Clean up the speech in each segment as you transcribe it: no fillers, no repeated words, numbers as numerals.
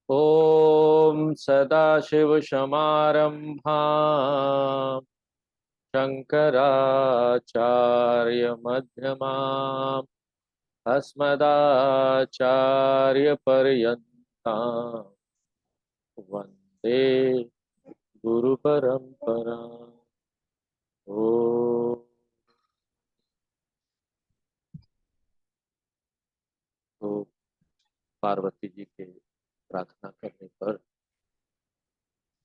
ओम सदाशिवसमारम्भां शंकराचार्यमध्यमाम् अस्मदाचार्यपर्यन्तां वन्दे गुरुपरम्पराम्। ओम। तो पार्वती जी के प्रार्थना करने पर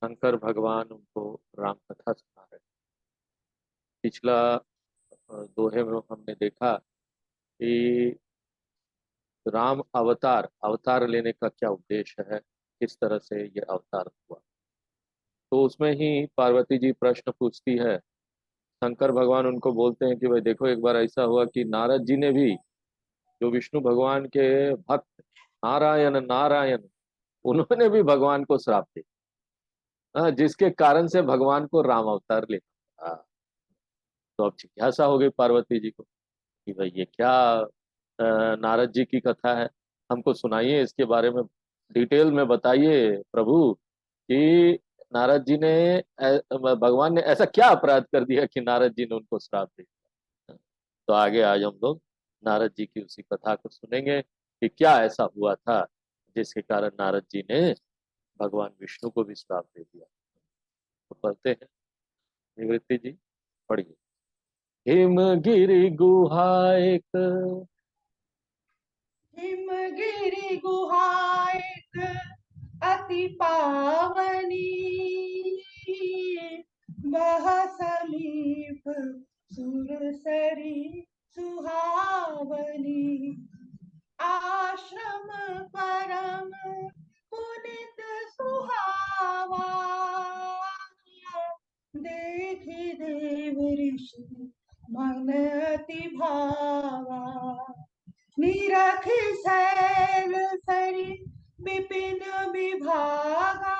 शंकर भगवान उनको राम कथा सुना रहे। पिछला दोहे में हमने देखा कि राम अवतार अवतार लेने का क्या उद्देश्य है, किस तरह से ये अवतार हुआ। तो उसमें ही पार्वती जी प्रश्न पूछती है। शंकर भगवान उनको बोलते हैं कि भाई देखो, एक बार ऐसा हुआ कि नारद जी ने भी, जो विष्णु भगवान के भक्त नारायण नारायण, उन्होंने भी भगवान को श्राप दिया, जिसके कारण से भगवान को राम अवतार लेना पड़ा। तो अब जिज्ञासा हो गई पार्वती जी को कि भाई ये क्या नारद जी की कथा है, हमको सुनाइए, इसके बारे में डिटेल में बताइए प्रभु कि नारद जी ने भगवान ने ऐसा क्या अपराध कर दिया कि नारद जी ने उनको श्राप दे दिया। तो आगे आज हम लोग नारद जी की उसी कथा को सुनेंगे कि क्या ऐसा हुआ था जिसके कारण नारद जी ने भगवान विष्णु को भी श्राप दे दिया। तो पढ़ते हैं, निवृत्ति जी पढ़िए। हिमगिरि गुहा एक, हिमगिरि गुहा एक अति पावनी, बह समीप सुरसरी सुहावनी। आश्रम परम पुनित सुहावा, देखि देव ऋषि मन अति भावा। निरख सैल सरी विपिन विभागा,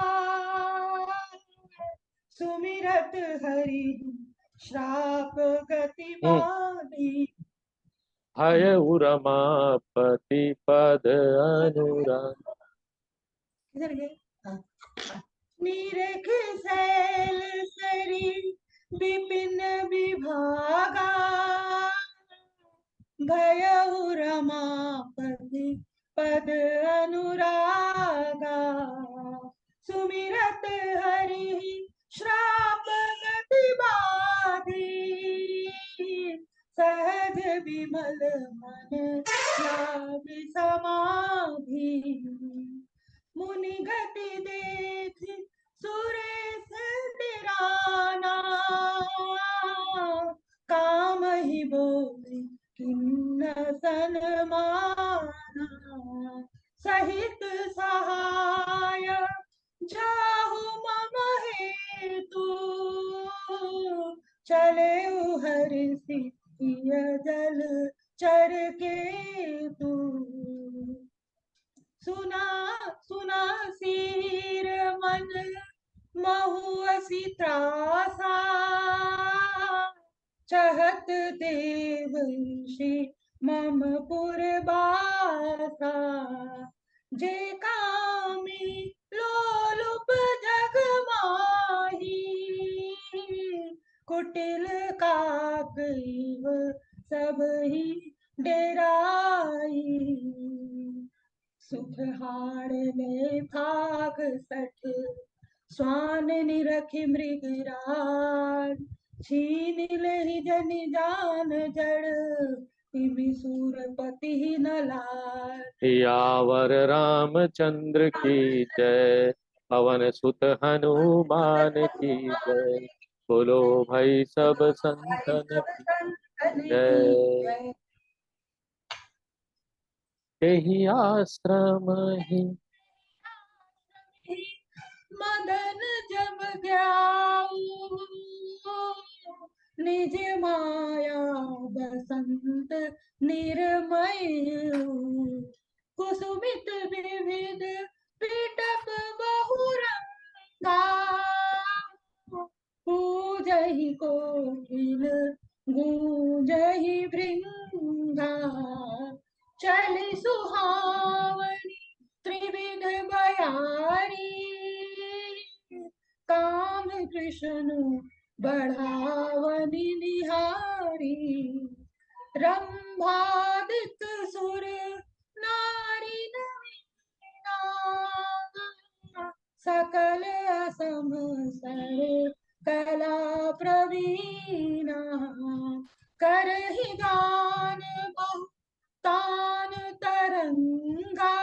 सुमिरत हरि श्राप गति बाधी। हय उरमापति पद अनुराग। किधर गए? निरख सैल सरी विपिन विभागा, भयउ रमापति पद अनुरागा। सुमिरत हरि श्राप गति बाधी, सहज विमल मन लागे समाधि। मुनि गति देख सुरेश तिराना, काम ही बोले किन्न सनमाना। सहित सहाय जाहु मम हेतु, चले हरिषि जल चर केतु। सुना सुना सिर मन महुअसि त्रासा, चहत देव ऋषि मम पुरबासा। जे कामी लोलुप जग माही, कुटिल काकइव सब ही डेराई। सुख हारने भाग सठ स्वान निरखि मृगराज। छीन लहि जनि जान जड़, तिमि सूरपति न लाज। यावर रामचंद्र की जय, पवन सुत हनुमान की जय, बोलो भाई सब संतन की जय। यही आश्रम ही मदन जब ग्याऊ, निज माया बसंत निर्मय। कुसुमित विविध पीटक बहुरंगा, पूजहि कोकिल गूंजहि भृंगा। चली सुहावनी त्रिविध भय मुरारी, काम कृष्ण बढ़ावनि निहारी, रंभादिक सुर नारी नवीना, सकल असम सर कला प्रवीणा, करहि गान बहु तान तरंगा,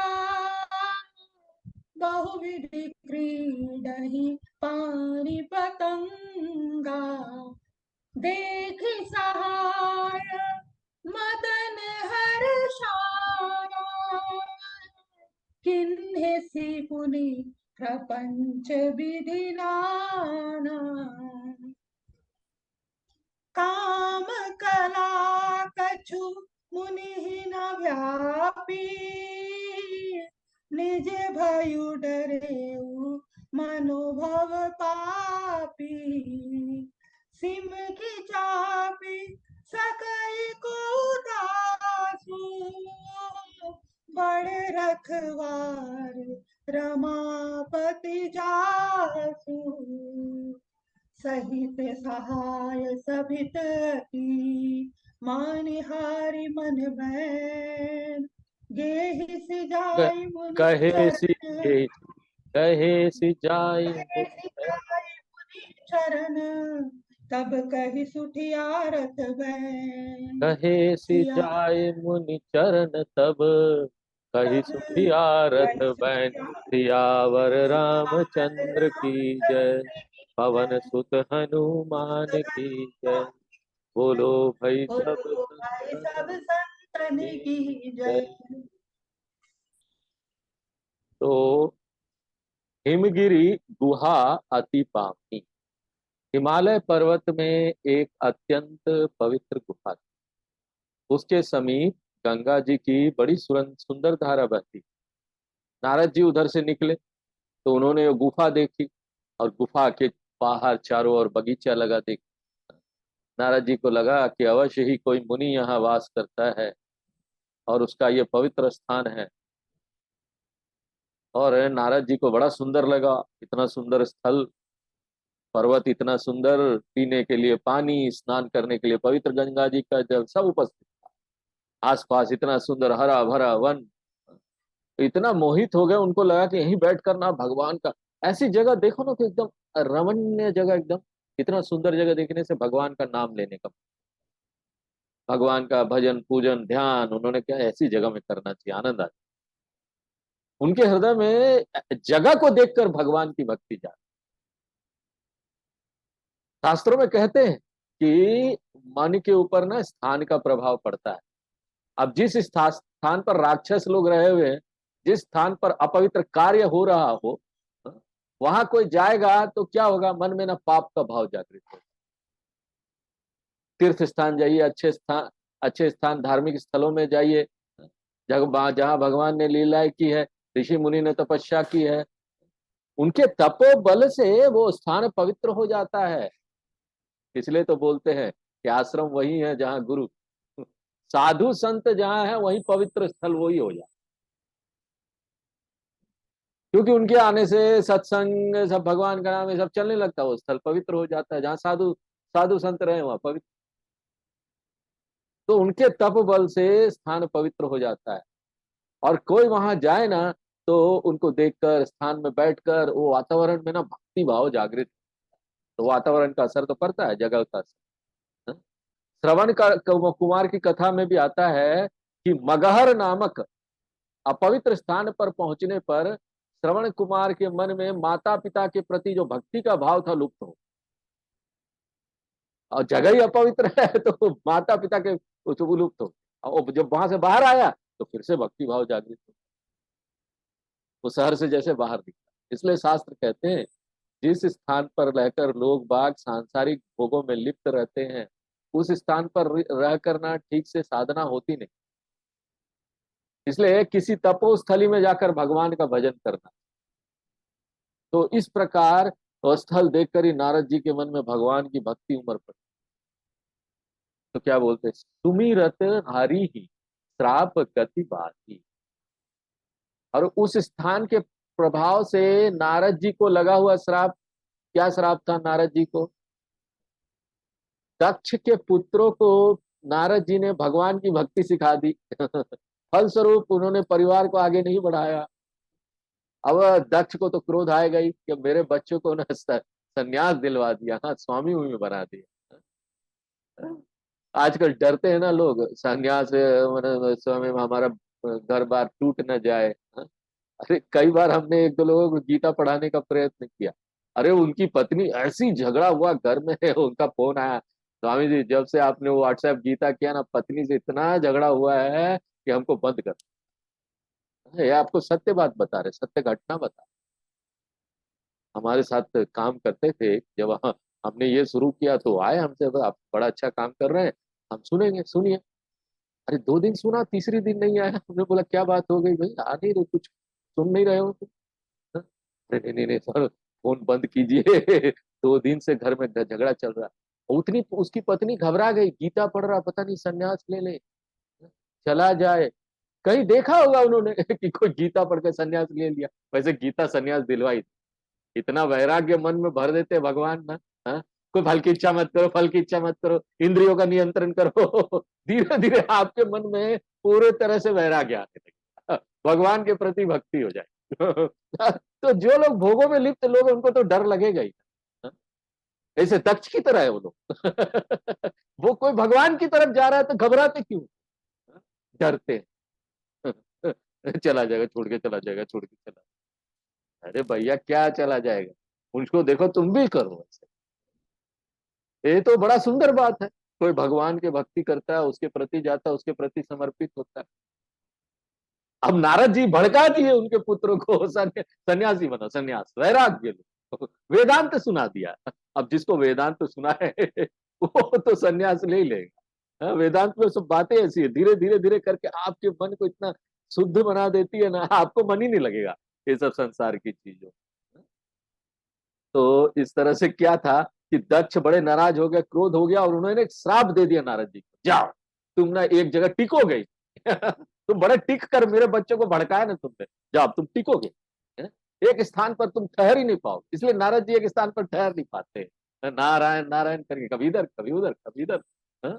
बहुविधि क्रीडहि पानी पतंगा, देखि सहाय मदन हर्षाया, किन्हि पुनि प्रपंच विधि नाना, काम कला कछु मुनि न व्यापी, निज भयु डरेउ मनोभव पापी, सिम की चापी सकई को दासु, बड़ रखवार रमापति जासु, सहित सहाय सभित अति, मानिहारी मन बैन, गेहि सिजाई मुनि कहे सी चरण, कहे सी जाय कहे सिजाई मुनि चरण, तब कहि सुठियारत बैन, कहे सी सिया जाय मुनि चरण तब, कही तब सुखियारत कहि बैन। सुठियारत सियावर रामचंद्र की जय, बैन, पवन सुत हनुमान की जय। बोलो भाई सब बोलो भाई संतन सब संतन की की जय। जय। तो हिमगिरी गुहा अति पावनी, हिमालय पर्वत में एक अत्यंत पवित्र गुफा थी। उसके समीप गंगा जी की बड़ी सुंदर धारा बहती। नारद जी उधर से निकले तो उन्होंने वो गुफा देखी, और गुफा के बाहर चारों ओर बगीचा लगा देख। नारद जी को लगा कि अवश्य ही कोई मुनि यहाँ वास करता है और उसका ये पवित्र स्थान है। और नारद जी को बड़ा सुंदर लगा, इतना सुंदर स्थल, पर्वत इतना सुंदर, पीने के लिए पानी, स्नान करने के लिए पवित्र गंगा जी का जल सब उपस्थित था। आसपास इतना सुंदर हरा भरा वन। इतना मोहित हो गए, उनको लगा कि यहीं बैठ कर ना भगवान का, ऐसी जगह देखो ना कि एकदम रमणीय जगह, एकदम इतना सुंदर जगह देखने से भगवान का नाम लेने का, भगवान का भजन पूजन ध्यान उन्होंने क्या ऐसी जगह में करना चाहिए, आनंद आता। उनके हृदय में जगह को देखकर भगवान की भक्ति जाती। शास्त्रों में कहते हैं कि मन के ऊपर ना स्थान का प्रभाव पड़ता है। अब जिस स्थान पर राक्षस लोग रहे हुए हैं, जिस स्थान पर अपवित्र कार्य हो रहा हो, वहां कोई जाएगा तो क्या होगा, मन में ना पाप का भाव जागृत होगा। तीर्थ स्थान जाइए, अच्छे स्थान धार्मिक स्थलों में जाइए, जहां भगवान ने लीलाएं की है, ऋषि मुनि ने तपस्या की है, उनके तपोबल से वो स्थान पवित्र हो जाता है। इसलिए तो बोलते हैं कि आश्रम वही है जहां गुरु, साधु संत जहां है वही पवित्र स्थल वही हो जाए। क्योंकि उनके आने से सत्संग सब भगवान का नाम ये सब चलने लगता है, वो स्थल पवित्र हो जाता है। जहां साधु साधु संत रहे वहां पवित्र, तो उनके तप बल से स्थान पवित्र हो जाता है। और कोई वहां जाए ना तो उनको देखकर, स्थान में बैठकर वो वातावरण में ना भक्ति भाव जागृत, तो वातावरण का असर तो पड़ता है, जगह का असर। श्रवण का कुमार की कथा में भी आता है कि मगहर नामक अपवित्र स्थान पर पहुंचने पर श्रवण कुमार के मन में माता पिता के प्रति जो भक्ति का भाव था लुप्त हो, और जगह ही अपवित्र है तो माता पिता के वो लुप्त हो, और जब वहां से बाहर आया तो फिर से भक्ति भाव जागृत हो, वो शहर से जैसे बाहर दिखा। इसलिए शास्त्र कहते हैं जिस स्थान पर रहकर लोग बाग सांसारिक भोगों में लिप्त रहते हैं, उस स्थान पर रह करना ठीक से साधना होती नहीं। इसलिए किसी तपोस्थली में जाकर भगवान का भजन करना। तो इस प्रकार स्थल देखकर ही नारद जी के मन में भगवान की भक्ति उमड़ पड़ी। तो क्या बोलते, सुमिरत हरि ही श्राप गति बाती। और उस स्थान के प्रभाव से नारद जी को लगा हुआ श्राप, क्या श्राप था नारद जी को? दक्ष के पुत्रों को नारद जी ने भगवान की भक्ति सिखा दी। फलस्वरूप उन्होंने परिवार को आगे नहीं बढ़ाया। अब दक्ष को तो क्रोध आएगा ही कि मेरे बच्चों को ना संन्यास दिलवा दिया, हाँ स्वामी में बना दिया। आजकल डरते हैं ना लोग, संन्यास मतलब स्वामी में हमारा घर बार टूट न जाए। हाँ? अरे कई बार हमने एक दो लोगों को गीता पढ़ाने का प्रयत्न किया। अरे उनकी पत्नी, ऐसी झगड़ा हुआ घर में, उनका फोन आया, स्वामी जी जब से आपने वो व्हाट्सएप गीता किया ना, पत्नी से इतना झगड़ा हुआ है कि हमको बंद कर। ये आपको सत्य बात बता रहे, सत्य घटना बता। हमारे साथ काम करते थे जब हमने ये शुरू किया तो आए हमसे, आप बड़ा अच्छा काम कर रहे हैं, हम सुनेंगे, सुनिए। अरे 2 दिन सुना, तीसरी दिन नहीं आया। हमने बोला क्या बात हो गई भाई, आ नहीं रहे, कुछ सुन नहीं रहे हो तुम? हाँ? अरे नहीं नहीं नहीं सर, फोन बंद कीजिए। 2 दिन से घर में झगड़ा चल रहा है। उतनी उसकी पत्नी घबरा गई, गीता पढ़ रहा, पता नहीं सन्यास ले ले, चला जाए। कहीं देखा होगा उन्होंने कि कोई गीता पढ़ के सन्यास ले लिया। वैसे गीता सन्यास दिलवाई, इतना वैराग्य मन में भर देते भगवान ना। हाँ? कोई फल की इच्छा मत करो, फल की इच्छा मत करो, इंद्रियों का नियंत्रण करो। धीरे धीरे आपके मन में पूरे तरह से वैराग्य आने लगेगा, भगवान के प्रति भक्ति हो जाए। तो जो लोग भोगों में लिप्त लोग, उनको तो डर लगेगा ही। हाँ? ऐसे दक्ष की तरह है वो लोग। वो कोई भगवान की तरफ जा रहा है तो घबराते क्यों? हाँ? डरते हैं। चला जाएगा, छोड़ के चला जाएगा, छोड़ के चला। अरे भैया क्या चला जाएगा, उनको देखो तुम भी करो ऐसे। ये तो बड़ा सुंदर बात है, कोई भगवान के भक्ति करता है, उसके प्रति जाता है, उसके प्रति समर्पित होता है। अब नारद जी भड़का दिए उनके पुत्रों को, सन्यासी बनो, सन्यास वैराग्य लो, वेदांत सुना दिया। अब जिसको वेदांत सुना है वो तो सन्यास ले ही लेगा। हाँ, वेदांत में सब बातें ऐसी है, धीरे धीरे धीरे करके आपके मन को इतना शुद्ध बना देती है ना, आपको मन ही नहीं लगेगा ये सब संसार की चीजों। तो इस तरह से क्या था कि दक्ष बड़े नाराज हो गए, क्रोध हो गया, और उन्होंने एक श्राप दे दिया नारद जी को, जाओ तुम ना एक जगह टिकोगे। तुम बड़े टिक कर मेरे बच्चों को भड़काया ना तुमने, जाओ तुम टिकोगे। हैं? एक स्थान पर तुम ठहर ही नहीं पाओ, इसलिए नारद जी एक स्थान पर ठहर नहीं पाते। नारायण नारायण करके कभी इधर कभी उधर कभी इधर। हैं?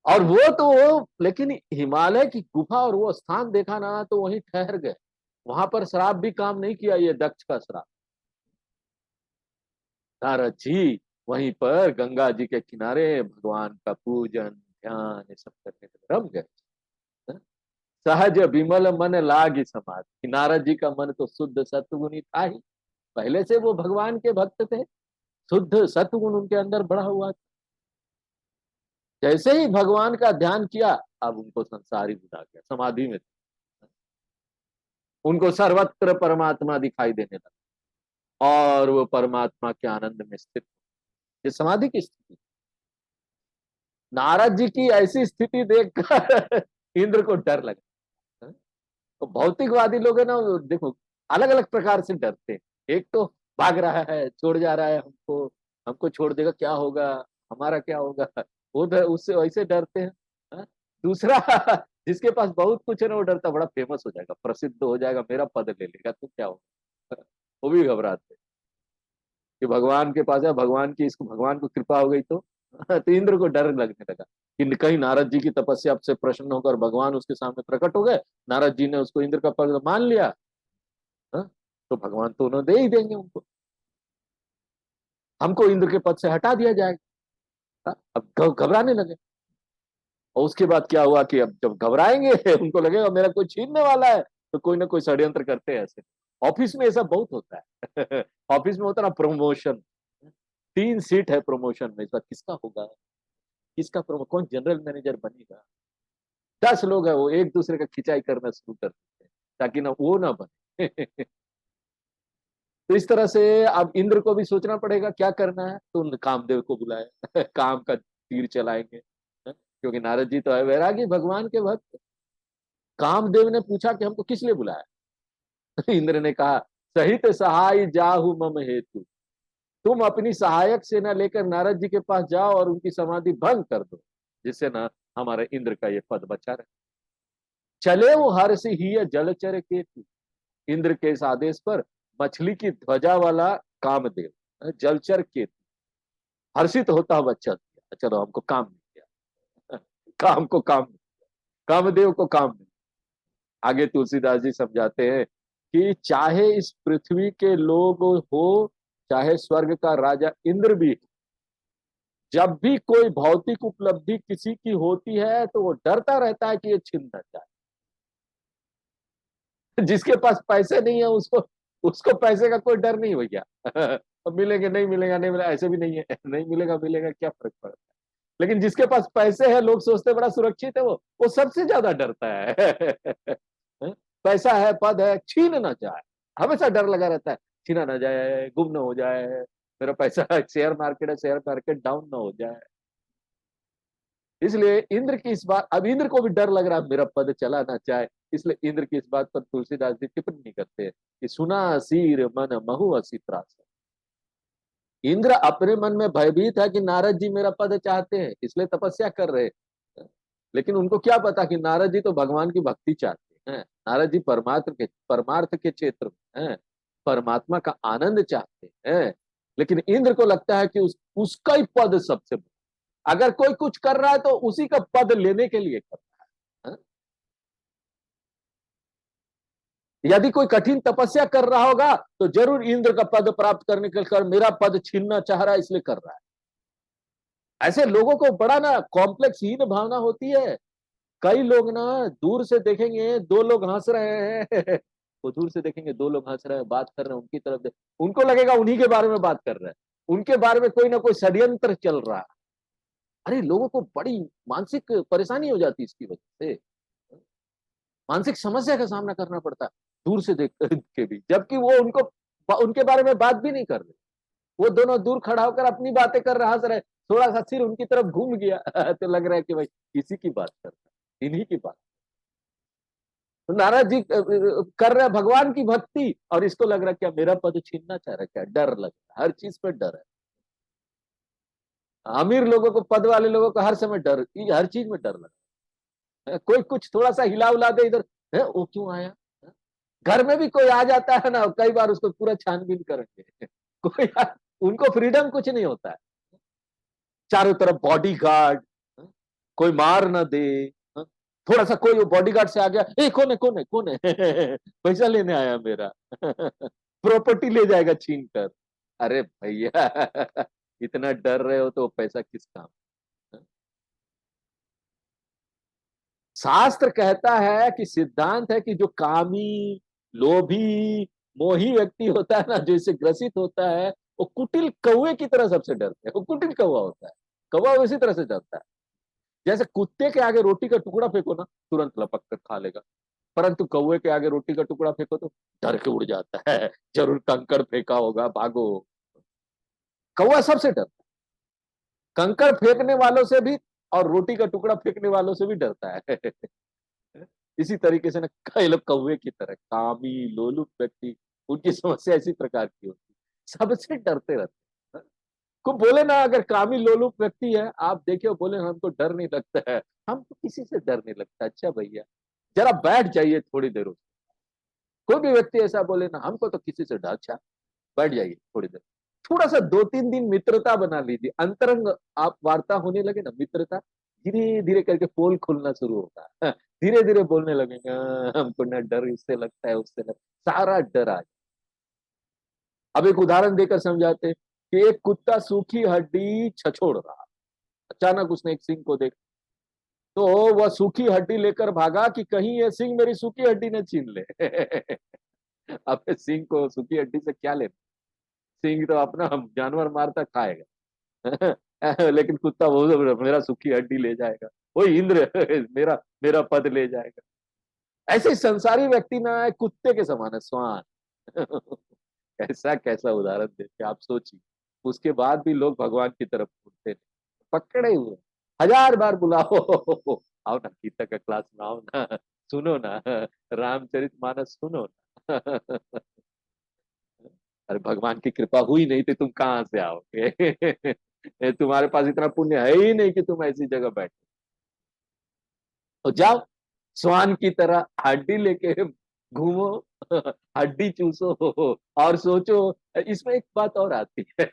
और वो तो, लेकिन हिमालय की गुफा और वो स्थान देखा ना तो वहीं ठहर गए। वहां पर श्राप भी काम नहीं किया, ये दक्ष का श्राप। नारद जी वहीं पर गंगा जी के किनारे भगवान का पूजन ध्यान ये सब करने में रम गए। हाँ? सहज विमल मन लागी समाधि। नारद जी का मन तो शुद्ध सत्वगुणी था ही, पहले से वो भगवान के भक्त थे, शुद्ध सत्वगुण उनके अंदर बढ़ा हुआ था। जैसे ही भगवान का ध्यान किया, अब उनको संसार ही भुला गया, समाधि में थे। उनको सर्वत्र परमात्मा दिखाई देने लगा, और वो परमात्मा के आनंद में स्थित। ये समाधि की स्थिति। नारद जी की ऐसी स्थिति देखकर इंद्र को डर लगा। हाँ? तो भौतिकवादी लोग है ना, वो देखो अलग अलग प्रकार से डरते हैं। एक तो भाग रहा है, छोड़ जा रहा है हमको, हमको छोड़ देगा, क्या होगा, हमारा क्या होगा, वो उससे वैसे डरते हैं। हाँ? दूसरा, जिसके पास बहुत कुछ है ना, वो डरता बड़ा फेमस हो जाएगा, प्रसिद्ध हो जाएगा, मेरा पद ले लेगा तो क्या होगा। वो भी घबराते हैं कि भगवान के पास है, भगवान की, इसको भगवान को कृपा हो गई तो इंद्र को डर लगने लगा कि कहीं नारद जी की तपस्या से प्रसन्न होकर भगवान उसके सामने प्रकट हो गए, नारद जी ने उसको इंद्र का पद मान लिया। हाँ? तो भगवान तो उन्हें दे ही देंगे उनको, हमको इंद्र के पद से हटा दिया जाएगा। हाँ? अब घबराने लगे। और उसके बाद क्या हुआ कि अब जब घबराएंगे उनको लगेगा मेरा कोई छीनने वाला है, तो कोई ना कोई षड्यंत्र करते हैं ऐसे। ऑफिस में ऐसा बहुत होता है। ऑफिस में होता है ना प्रमोशन, 3 सीट है प्रमोशन में, इस बार किसका होगा, किसका प्रमोशन, कौन जनरल मैनेजर बनेगा। 10 लोग है, वो एक दूसरे का खिंचाई करना शुरू कर देते हैं ताकि ना वो ना बने। तो इस तरह से अब इंद्र को भी सोचना पड़ेगा क्या करना है, तो उन कामदेव को बुलाया। काम का तीर चलाएंगे। क्योंकि नारद जी तो है वैरागी भगवान के भक्त। कामदेव ने पूछा कि हमको किस लिए बुलाया। इंद्र ने कहा, सहित सहाय जाहु मम हेतु। तुम अपनी सहायक सेना लेकर नारद जी के पास जाओ और उनकी समाधि भंग कर दो, जिससे ना हमारे इंद्र का ये पद बचा रहे। चले वो हर्ष ही जलचर केतु। इंद्र के इस आदेश पर मछली की ध्वजा वाला कामदेव, जलचर केतु, हर्षित होता हुआ चल दिया। चलो हमको काम मिल गया, काम को काम, कामदेव को काम मिल। आगे तुलसीदास जी समझाते हैं कि चाहे इस पृथ्वी के लोग हो, चाहे स्वर्ग का राजा इंद्र भी, जब भी कोई भौतिक उपलब्धि किसी की होती है तो वो डरता रहता है कि ये छिन न जाए। जिसके पास पैसे नहीं है उसको उसको पैसे का कोई डर नहीं भैया। मिलेंगे नहीं मिलेगा, नहीं मिलेगा ऐसे भी नहीं है, नहीं मिलेगा मिलेगा क्या फर्क पड़ता है। लेकिन जिसके पास पैसे है लोग सोचते बड़ा सुरक्षित है, वो सबसे ज्यादा डरता है। पैसा है, पद है, छीन ना जाए, हमेशा डर लगा रहता है, छीना ना जाए, गुम ना हो जाए, मेरा पैसा शेयर मार्केट है, शेयर मार्केट डाउन ना हो जाए। इसलिए इंद्र की इस बात, अब इंद्र को भी डर लग रहा है मेरा पद चला ना जाए, इसलिए इंद्र की इस बात पर तुलसीदास जी टिप्पणी करते हैं कि सुना असीर मन महु असी त्रास। इंद्र अपने मन में भयभीत है कि नारद जी मेरा पद चाहते हैं, इसलिए तपस्या कर रहे हैं। लेकिन उनको क्या पता कि नारद जी तो भगवान की भक्ति चाहते हैं, नारद जी परमार्थ के क्षेत्र में हैं, परमात्मा का आनंद चाहते हैं। लेकिन इंद्र को लगता है कि उसका ही पद सबसे बड़ा, अगर कोई कुछ कर रहा है तो उसी का पद लेने के लिए कर रहा है। यदि कोई कठिन तपस्या कर रहा होगा तो जरूर इंद्र का पद प्राप्त करने के लिए, मेरा पद छीनना चाह रहा है इसलिए कर रहा है। ऐसे लोगों को बड़ा ना कॉम्प्लेक्स हीन भावना होती है। कई लोग ना दूर से देखेंगे दो लोग हंस रहे हैं, वो दूर से देखेंगे दो लोग हंस रहे हैं, बात कर रहे हैं, उनकी तरफ उनको लगेगा उन्हीं के बारे में बात कर रहे हैं, उनके बारे में कोई ना कोई षड्यंत्र चल रहा है। अरे लोगों को बड़ी मानसिक परेशानी हो जाती है इसकी वजह से, मानसिक समस्या का सामना करना पड़ता है दूर से देख के भी, जबकि वो उनके बारे में बात भी नहीं कर रहे। वो दोनों दूर खड़ा होकर अपनी बातें कर रहे, हंस रहे, थोड़ा सा सिर उनकी तरफ घूम गया तो लग रहा है कि भाई किसी की बात कर रहा है, इन्हीं की बात। तो नाराज जी कर रहे भगवान की भक्ति और इसको लग रहा है क्या मेरा पद छीनना चाह रहा है, क्या डर लग रहा है, हर चीज पर डर है। अमीर लोगों को, पद वाले लोगों को हर समय डर, हर चीज में डर लगा है। कोई कुछ थोड़ा सा हिला उला दे इधर है, वो क्यों आया। घर में भी कोई आ जाता है ना, कई बार उसको पूरा छानबीन करेंगे। कोई उनको फ्रीडम कुछ नहीं होता है, चारों तरफ बॉडी गार्ड, कोई मार ना दे। थोड़ा सा कोई बॉडीगार्ड से आ गया, ए कौन है कौन है कौन है, पैसा लेने आया मेरा, प्रॉपर्टी ले जाएगा छीन कर। अरे भैया इतना डर रहे हो तो पैसा किस काम। शास्त्र कहता है कि सिद्धांत है कि जो कामी, लोभी, मोही व्यक्ति होता है ना, जो इससे ग्रसित होता है, वो कुटिल कौवे की तरह सबसे डरते हैं। वो कुटिल कौवा होता है, कौवा उसी तरह से डरता है। जैसे कुत्ते के आगे रोटी का टुकड़ा फेंको ना तुरंत लपक कर खा लेगा, परंतु कौवे के आगे रोटी का टुकड़ा फेंको तो डर के उड़ जाता है, जरूर कंकड़ फेंका होगा, भागो। कौवा सबसे डरता है, कंकड़ फेंकने वालों से भी और रोटी का टुकड़ा फेंकने वालों से भी डरता है। इसी तरीके से ना कई लोग कौवे की तरह कामी लोलुप व्यक्ति, उनकी समस्या इसी प्रकार की होती है, सबसे डरते रहते हैं। को बोले ना अगर कामी लोलुप व्यक्ति है, आप देखिए बोले हमको डर नहीं लगता है, हमको किसी से डर नहीं लगता। अच्छा भैया जरा बैठ जाइए थोड़ी देर, कोई भी व्यक्ति ऐसा बोले ना हमको तो किसी से डर, अच्छा बैठ जाइए थोड़ी देर, थोड़ा सा 2-3 दिन मित्रता बना लीजिए, अंतरंग आप वार्ता होने लगे ना, मित्रता धीरे धीरे करके पोल खुलना शुरू होगा। धीरे धीरे बोलने लगेंगे, हमको ना डर इससे लगता है उससे लगता, सारा डर आ जाए। अब एक उदाहरण देकर समझाते कि एक कुत्ता सूखी हड्डी छछोड़ रहा, अचानक उसने एक सिंह को देखा, तो वह सूखी हड्डी लेकर भागा कि कहीं ये सिंह मेरी सूखी हड्डी न छीन ले। अब सिंह को सूखी हड्डी से क्या लेना, सिंह तो अपना जानवर मारता खाएगा। लेकिन कुत्ता वो मेरा सूखी हड्डी ले जाएगा, वो इंद्र मेरा मेरा पद ले जाएगा। ऐसे संसारी व्यक्ति ना है, कुत्ते के समान है, श्वान। कैसा कैसा उदाहरण देते आप सोचिए। उसके बाद भी लोग भगवान की तरफ मुड़ते नहीं, पकड़े हुए, 1000 बार बुलाओ, आओ ना गीता का क्लास में आओ ना, सुनो ना, रामचरितमानस सुनो ना। अरे भगवान की कृपा हुई नहीं तो तुम कहां से आओगे। तुम्हारे पास इतना पुण्य है ही नहीं कि तुम ऐसी जगह बैठो। तो जाओ, स्वान की तरह हड्डी लेके घूमो, हड्डी चूसो और सोचो। इसमें एक बात और आती है।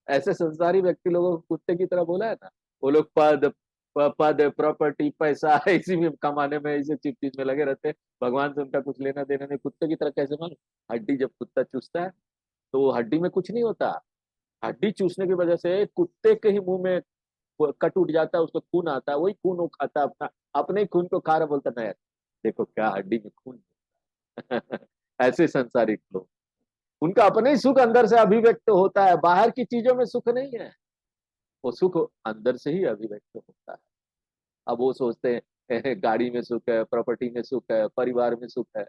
ऐसे संसारी व्यक्ति लोगों को कुत्ते की तरह बोला है ना, वो लोग पद प्रॉपर्टी पैसा इसी में कमाने में, इसी चीज में लगे रहते हैं। भगवान से उनका कुछ लेना देना नहीं। कुत्ते की तरह कैसे मालूम? हड्डी जब कुत्ता चूसता है तो वो हड्डी में कुछ नहीं होता। हड्डी चूसने की वजह से कुत्ते के ही मुंह में वो कट उठ जाता है, उसको खून आता है, वही खून वो खाता है, अपना अपने ही खून को खा रहा, बोलता नहीं देखो क्या हड्डी में खून। ऐसे संसारिक लोग, उनका अपने ही सुख अंदर से अभिव्यक्त होता है, बाहर की चीजों में सुख नहीं है। वो सुख अंदर से ही अभिव्यक्त होता है। अब वो सोचते हैं गाड़ी में सुख है, प्रॉपर्टी में सुख है, परिवार में सुख है।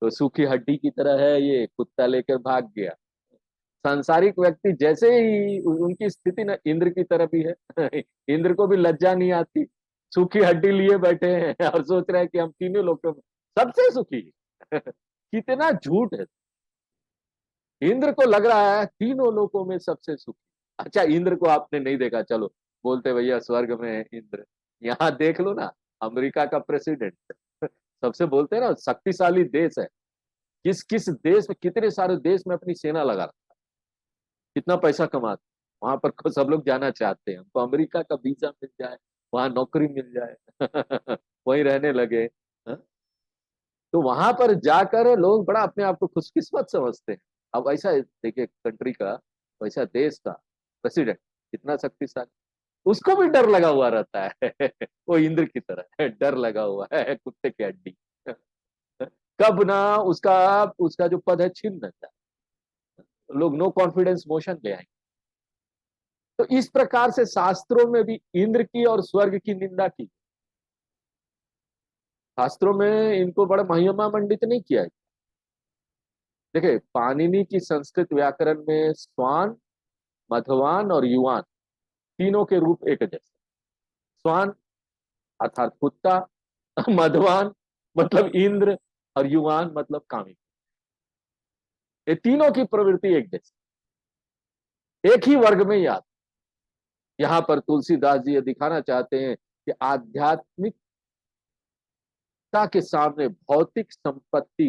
तो सूखी हड्डी की तरह है, ये कुत्ता लेकर भाग गया। सांसारिक व्यक्ति जैसे ही उनकी स्थिति ना इंद्र की तरह भी है। इंद्र को भी लज्जा नहीं आती, सूखी हड्डी लिए बैठे हैं और सोच रहे हैं कि हम तीनों लोगों में सबसे सुखी। कितना झूठ है। इंद्र को लग रहा है तीनों लोगों में सबसे सुखी। अच्छा, इंद्र को आपने नहीं देखा, चलो बोलते भैया स्वर्ग में है इंद्र। यहाँ देख लो ना, अमेरिका का प्रेसिडेंट, सबसे बोलते हैं ना शक्तिशाली देश है। किस किस देश में, कितने सारे देश में अपनी सेना लगा रखा है, कितना पैसा कमाते। वहां पर सब लोग जाना चाहते हैं, हमको अमेरिका का वीजा मिल जाए, वहां नौकरी मिल जाए, वहीं रहने लगे। हाँ? तो वहां पर जाकर लोग बड़ा अपने आप को खुशकिस्मत समझते हैं। अब ऐसा देखिए, कंट्री का, वैसा देश का प्रेसिडेंट कितना शक्तिशाली, उसको भी डर लगा हुआ रहता है। वो इंद्र की तरह है, डर लगा हुआ है कुत्ते की हड्डी। कब ना उसका उसका जो पद है छीन न जाए, लोग नो कॉन्फिडेंस मोशन ले आएंगे। तो इस प्रकार से शास्त्रों में भी इंद्र की और स्वर्ग की निंदा की। शास्त्रों में इनको बड़ा महिमा मंडित नहीं किया है। देखिए, पाणिनि की संस्कृत व्याकरण में स्वान, मधवान और युवान तीनों के रूप एक जैसे। स्वान अर्थात कुत्ता, मधवान मतलब इंद्र, और युवान मतलब कामी। ये तीनों की प्रवृत्ति एक जैसी, एक ही वर्ग में ही आती। यहाँ पर तुलसीदास जी ये दिखाना चाहते हैं कि आध्यात्मिकता के सामने भौतिक संपत्ति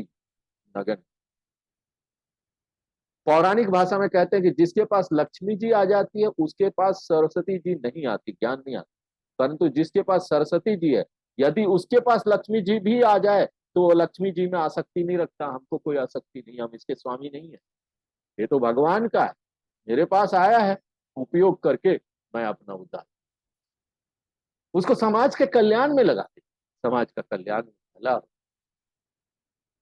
नगण्य। पौराणिक भाषा में कहते हैं कि जिसके पास लक्ष्मी जी आ जाती है उसके पास सरस्वती जी नहीं आती, ज्ञान नहीं आता। परंतु जिसके पास सरस्वती जी है, यदि उसके पास लक्ष्मी जी भी आ जाए तो वो लक्ष्मी जी में आसक्ति नहीं रखता, हमको कोई आसक्ति नहीं, हम इसके स्वामी नहीं है, ये तो भगवान का है, मेरे पास आया है, उपयोग करके मैं अपना उद्धार। उसको समाज के कल्याण में लगाते, समाज का कल्याण में भला।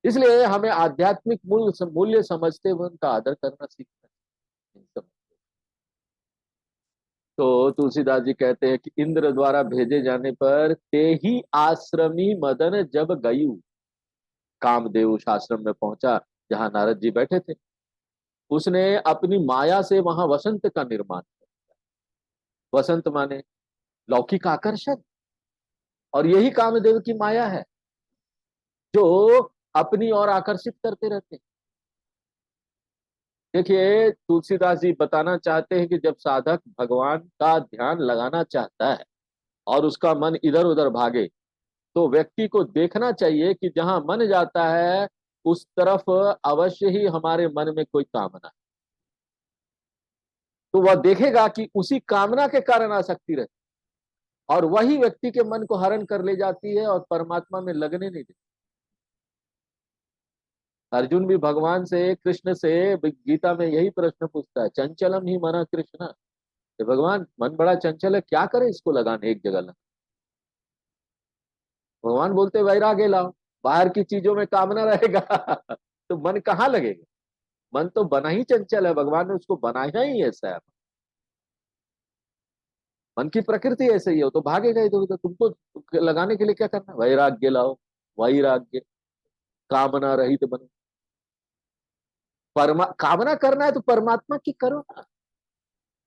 इसलिए हमें आध्यात्मिक मूल्य मूल्य समझते हुए उनका आदर करना सीखना है। तो तुलसीदास जी कहते हैं कि इंद्र द्वारा भेजे जाने पर ते ही आश्रमी मदन जब गयु। कामदेव उस आश्रम में पहुंचा जहां नारद जी बैठे थे। उसने अपनी माया से वहां वसंत का निर्माण किया। वसंत माने लौकिक आकर्षण, और यही कामदेव की माया है जो अपनी ओर आकर्षित करते रहते हैं। देखिए, तुलसीदास जी बताना चाहते हैं कि जब साधक भगवान का ध्यान लगाना चाहता है और उसका मन इधर उधर भागे, तो व्यक्ति को देखना चाहिए कि जहां मन जाता है उस तरफ अवश्य ही हमारे मन में कोई कामना है। तो वह देखेगा कि उसी कामना के कारण आसक्ति रहती है, और वही व्यक्ति के मन को हरण कर ले जाती है और परमात्मा में लगने नहीं देती। अर्जुन भी भगवान से, कृष्ण से गीता में यही प्रश्न पूछता है, चंचलम ही मना कृष्ण। भगवान मन बड़ा चंचल है, क्या करे इसको लगाने एक जगह लगा। भगवान बोलते वैराग्य लाओ, बाहर की चीजों में कामना रहेगा तो मन कहाँ लगेगा। मन तो बना ही चंचल है, भगवान ने उसको बनाया ही ऐसा है। मन की प्रकृति ऐसे ही हो तो भागेगा इधर उधर। तुमको लगाने के लिए क्या करना, वैराग्य लाओ। वैराग्य, कामना रहित बनो। कामना करना है तो परमात्मा की करो ना।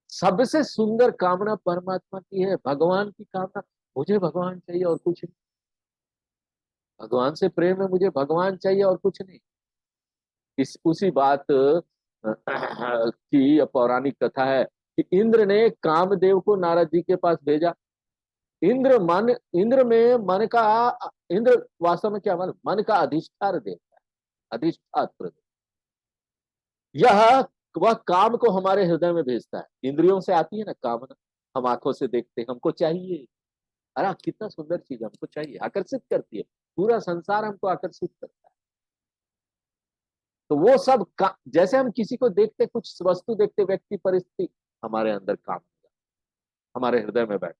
सबसे सुंदर कामना परमात्मा की है, भगवान की कामना। मुझे भगवान चाहिए और कुछ नहीं, भगवान से प्रेम है, मुझे भगवान चाहिए और कुछ नहीं। इस उसी बात की पौराणिक कथा है कि इंद्र ने कामदेव को नारद जी के पास भेजा। इंद्र में मन का, इंद्र वास्तव में क्या मालूम, मन का अधिष्ठान देता है, अधिष्ठात्र। यह वह काम को हमारे हृदय में भेजता है। इंद्रियों से आती है ना कामना, हम आंखों से देखते हैं, हमको चाहिए, अरे कितना सुंदर चीज हमको चाहिए, आकर्षित करती है, पूरा संसार हमको आकर्षित करता है। तो वो सब जैसे हम किसी को देखते, कुछ वस्तु देखते, व्यक्ति, परिस्थिति, हमारे अंदर काम, हमारे हृदय में बैठ,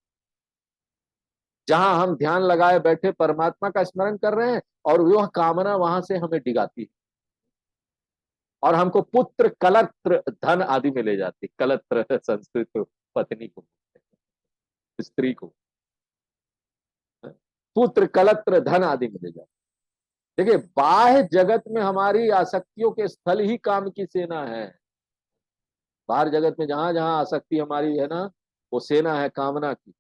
जहां हम ध्यान लगाए बैठे परमात्मा का स्मरण कर रहे हैं, और वह कामना वहां से हमें डिगाती है और हमको पुत्र, कलत्र, धन आदि में ले जाती है। कलत्र संस्कृत पत्नी को, स्त्री को, पुत्र, कलत्र, धन आदि में ले जाती है। देखिए, बाह्य जगत में हमारी आसक्तियों के स्थल ही काम की सेना है। बाहर जगत में जहां जहां आसक्ति हमारी है ना, वो सेना है कामना की।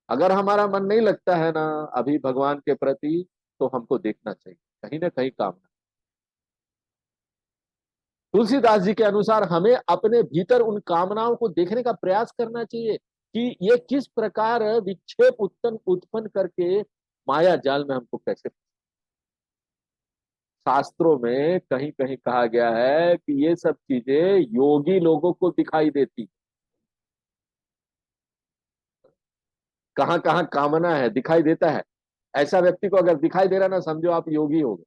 अगर हमारा मन नहीं लगता है ना अभी भगवान के प्रति, तो हमको देखना चाहिए कहीं ना कहीं कामना। तुलसीदास जी के अनुसार हमें अपने भीतर उन कामनाओं को देखने का प्रयास करना चाहिए कि ये किस प्रकार विक्षेप उत्पन्न करके माया जाल में हमको कैसे। शास्त्रों में कहीं कहीं कहा गया है कि ये सब चीजें योगी लोगों को दिखाई देती। कहां कहां कामना है दिखाई देता है। ऐसा व्यक्ति को अगर दिखाई दे रहा ना, समझो आप योगी हो गए।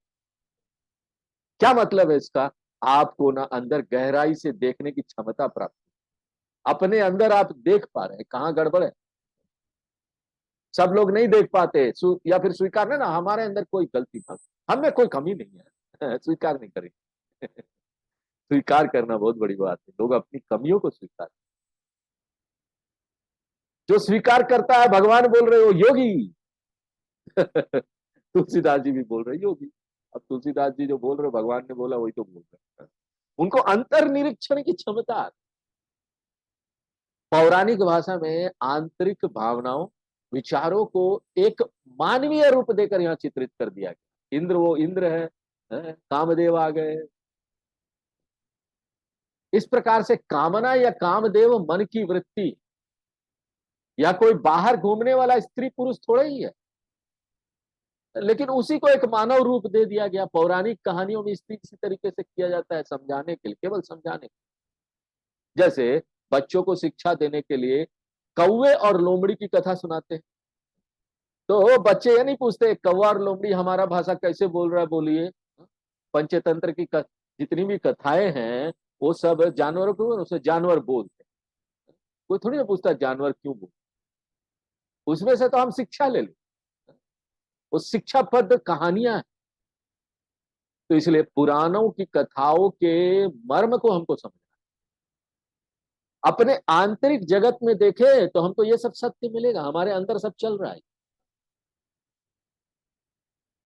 क्या मतलब है इसका? आपको ना अंदर गहराई से देखने की क्षमता प्राप्त, अपने अंदर आप देख पा रहे हैं कहां गड़बड़ है। सब लोग नहीं देख पाते, या फिर स्वीकार नहीं ना, हमारे अंदर कोई गलती था, हम में कोई कमी नहीं है स्वीकार नहीं करेंगे स्वीकार करना बहुत बड़ी बात है, लोग अपनी कमियों को स्वीकार। जो स्वीकार करता है, भगवान बोल रहे हो योगी तुलसीदास जी भी बोल रहे योगी। अब तुलसीदास जी जो बोल रहे हो, भगवान ने बोला वही तो बोल रहे हैं। उनको अंतर निरीक्षण की क्षमता। पौराणिक भाषा में आंतरिक भावनाओं, विचारों को एक मानवीय रूप देकर यहाँ चित्रित कर दिया गया। इंद्र वो इंद्र है, कामदेव आ गए। इस प्रकार से कामना या कामदेव मन की वृत्ति, या कोई बाहर घूमने वाला स्त्री पुरुष थोड़ा ही है, लेकिन उसी को एक मानव रूप दे दिया गया। पौराणिक कहानियों में इसी तरीके से किया जाता है, समझाने के लिए, केवल समझाने के लिए। जैसे बच्चों को शिक्षा देने के लिए कौवे और लोमड़ी की कथा सुनाते हैं, तो बच्चे ये नहीं पूछते कौवा और लोमड़ी हमारा भाषा कैसे बोल रहा है, बोलिए। पंचतंत्र की जितनी भी कथाएं हैं, वो सब जानवरों को उसे जानवर बोलते हैं। कोई थोड़ी ना पूछता जानवर क्यों बोल, उसमें से तो हम शिक्षा ले लें, वो शिक्षाप्रद कहानियां हैं। तो इसलिए पुराणों की कथाओं के मर्म को हमको समझना, अपने आंतरिक जगत में देखे तो हमको ये सब सत्य मिलेगा, हमारे अंदर सब चल रहा है।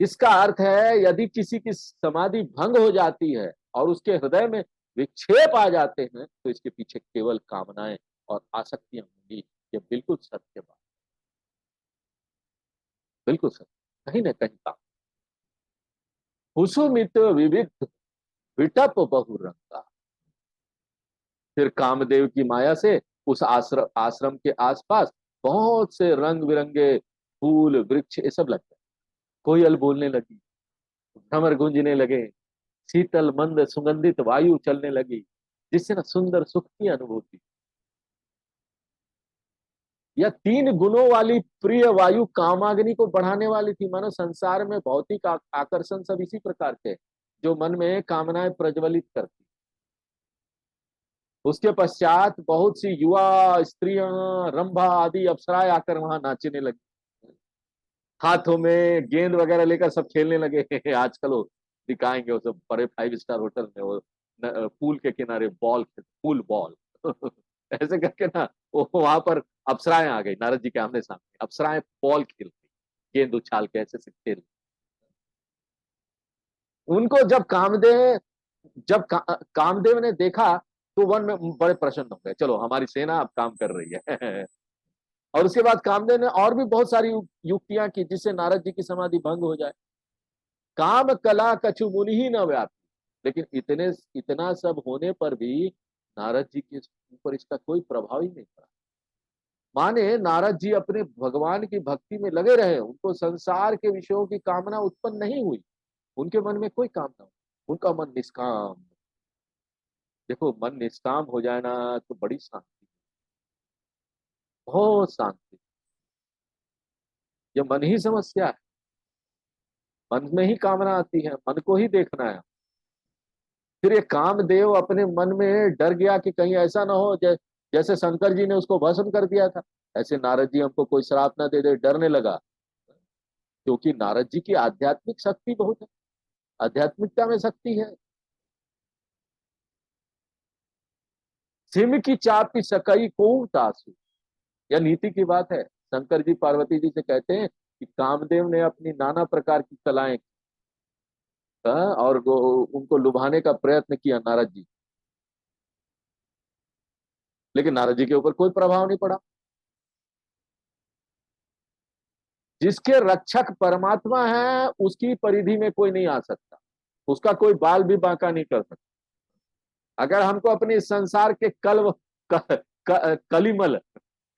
इसका अर्थ है यदि किसी की समाधि भंग हो जाती है और उसके हृदय में विक्षेप आ जाते हैं, तो इसके पीछे केवल कामनाएं और आसक्तियां होंगी। ये बिल्कुल सत्य बात, बिल्कुल सत्य, कहीं ना कहीं काम। कुसुमित विविध विटप बहुरंगा। फिर कामदेव की माया से उस आश्रम के आसपास बहुत से रंग बिरंगे फूल, वृक्ष, ये सब लगते हैं। कोयल बोलने लगी, भ्रमर गूंजने लगे, शीतल मंद सुगंधित वायु चलने लगी, जिससे ना सुंदर सुख की अनुभूति। यह तीन गुणों वाली प्रिय वायु कामाग्नि को बढ़ाने वाली थी। मानो संसार में भौतिक आकर्षण सब इसी प्रकार के, जो मन में कामनाएं प्रज्वलित करती। उसके पश्चात बहुत सी युवा स्त्रियां, रंभा आदि अप्सराएं आकर वहां नाचने लगी, हाथों में गेंद वगैरह लेकर सब खेलने लगे आजकल वो दिखाएंगे, वो सब बड़े 5 स्टार होटल में वो पूल के किनारे बॉल, पूल बॉल ऐसे करके ना, वो वहां पर अप्सराएं आ गई नारद जी के आमने सामने। अप्सराएं बॉल खेल रही, गेंद उछाल के ऐसे से खेल। उनको जब कामदेव ने देखा, तो वन में बड़े प्रसन्न हो गए, चलो हमारी सेना अब काम कर रही है और उसके बाद कामदेव ने और भी बहुत सारी युक्तियां की, जिससे नारद जी की समाधि भंग हो जाए। काम कला कछु मुनि ही न व्यापी। लेकिन इतना सब होने पर भी नारद जी के ऊपर इसका कोई प्रभाव ही नहीं पड़ा। माने नारद जी अपने भगवान की भक्ति में लगे रहे, उनको संसार के विषयों की कामना उत्पन्न नहीं हुई, उनके मन में कोई कामना नहीं, उनका मन निष्काम। देखो मन निष्काम हो जाए ना तो बड़ी शांति, बहुत शांति। ये मन ही समस्या है, मन में ही कामना आती है, मन को ही देखना है। फिर ये कामदेव अपने मन में डर गया कि कहीं ऐसा ना हो जैसे शंकर जी ने उसको भस्म कर दिया था, ऐसे नारद जी हमको कोई श्राप ना दे दे, डरने लगा। क्योंकि नारद जी की आध्यात्मिक शक्ति बहुत है, आध्यात्मिकता में शक्ति है। सिम की चापी सकई को तासु, यह नीति की बात है। शंकर जी पार्वती जी से कहते हैं कि कामदेव ने अपनी नाना प्रकार की कलाएं और उनको लुभाने का प्रयत्न किया नारद जी, लेकिन नारद जी के ऊपर कोई प्रभाव नहीं पड़ा। जिसके रक्षक परमात्मा है उसकी परिधि में कोई नहीं आ सकता, उसका कोई बाल भी बांका नहीं कर सकता। अगर हमको अपने संसार के कलिमल,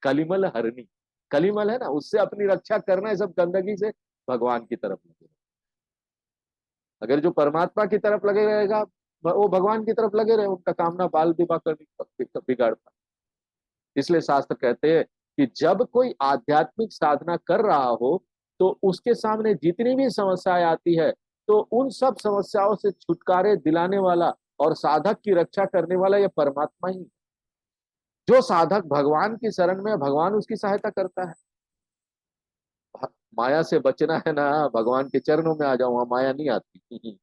कलिमल हरनी, कलिमल है ना, उससे अपनी रक्षा करना है, सब गंदगी से भगवान की तरफ लगे। अगर जो परमात्मा की तरफ लगे रहेगा, वो भगवान की तरफ लगे रहे, उनका कामना बाल विवाह करने बिगाड़ पाए। इसलिए शास्त्र कहते हैं कि जब कोई आध्यात्मिक साधना कर रहा हो तो उसके सामने जितनी भी समस्याएं आती है, तो उन सब समस्याओं से छुटकारे दिलाने वाला और साधक की रक्षा करने वाला यह परमात्मा ही। जो साधक भगवान की शरण में, भगवान उसकी सहायता करता है। माया से बचना है ना, भगवान के चरणों में आ जाओ, वहां माया नहीं आती।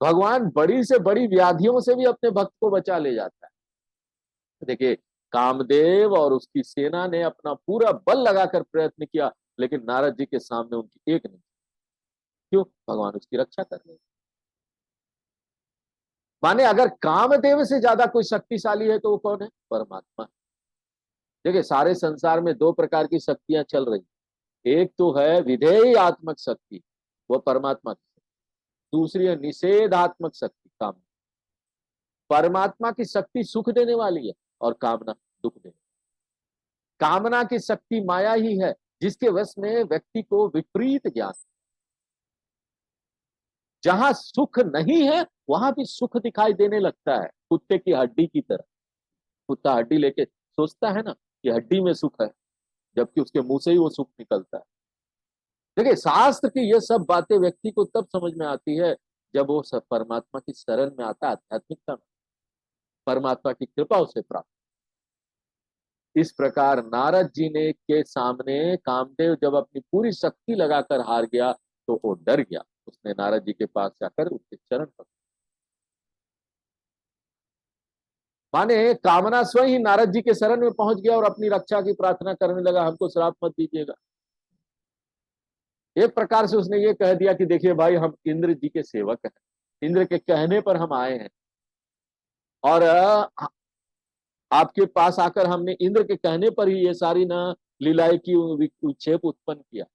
भगवान बड़ी से बड़ी व्याधियों से भी अपने भक्त को बचा ले जाता है। देखिए, कामदेव और उसकी सेना ने अपना पूरा बल लगाकर प्रयत्न किया, लेकिन नारद जी के सामने उनकी एक नहीं। क्यों? भगवान उसकी रक्षा कर रहे हैं। माने अगर कामदेव से ज्यादा कोई शक्तिशाली है तो वो कौन है? परमात्मा। देखिए, सारे संसार में दो प्रकार की शक्तियां चल रही। एक तो है विधेय आत्मक शक्ति, वो परमात्मा की। दूसरी है निषेधात्मक शक्ति, काम। परमात्मा की शक्ति सुख देने वाली है और कामना दुख देने। कामना की शक्ति माया ही है, जिसके वश में व्यक्ति को विपरीत ज्ञान। जहां सुख नहीं है वहां भी सुख दिखाई देने लगता है, कुत्ते की हड्डी की तरह। कुत्ता हड्डी लेके सोचता है ना कि हड्डी में सुख है, जबकि उसके मुंह से ही वो सुख निकलता है। देखिए, शास्त्र की ये सब बातें व्यक्ति को तब समझ में आती है जब वो सब परमात्मा की शरण में आता है, आध्यात्मिकता में, परमात्मा की कृपा उसे प्राप्त। इस प्रकार नारद जी ने के सामने कामदेव जब अपनी पूरी शक्ति लगाकर हार गया तो वो डर गया। उसने नारद जी के पास जाकर उसके चरण पकड़े। माने कामना स्वयं ही नारद जी के शरण में पहुंच गया और अपनी रक्षा की प्रार्थना करने लगा, हमको श्राप मत दीजिएगा। एक प्रकार से उसने ये कह दिया कि देखिए भाई, हम इंद्र जी के सेवक हैं, इंद्र के कहने पर हम आए हैं, और आपके पास आकर हमने इंद्र के कहने पर ही ये सारी ना लीलाएं की, विक्षेप उत्पन्न किया।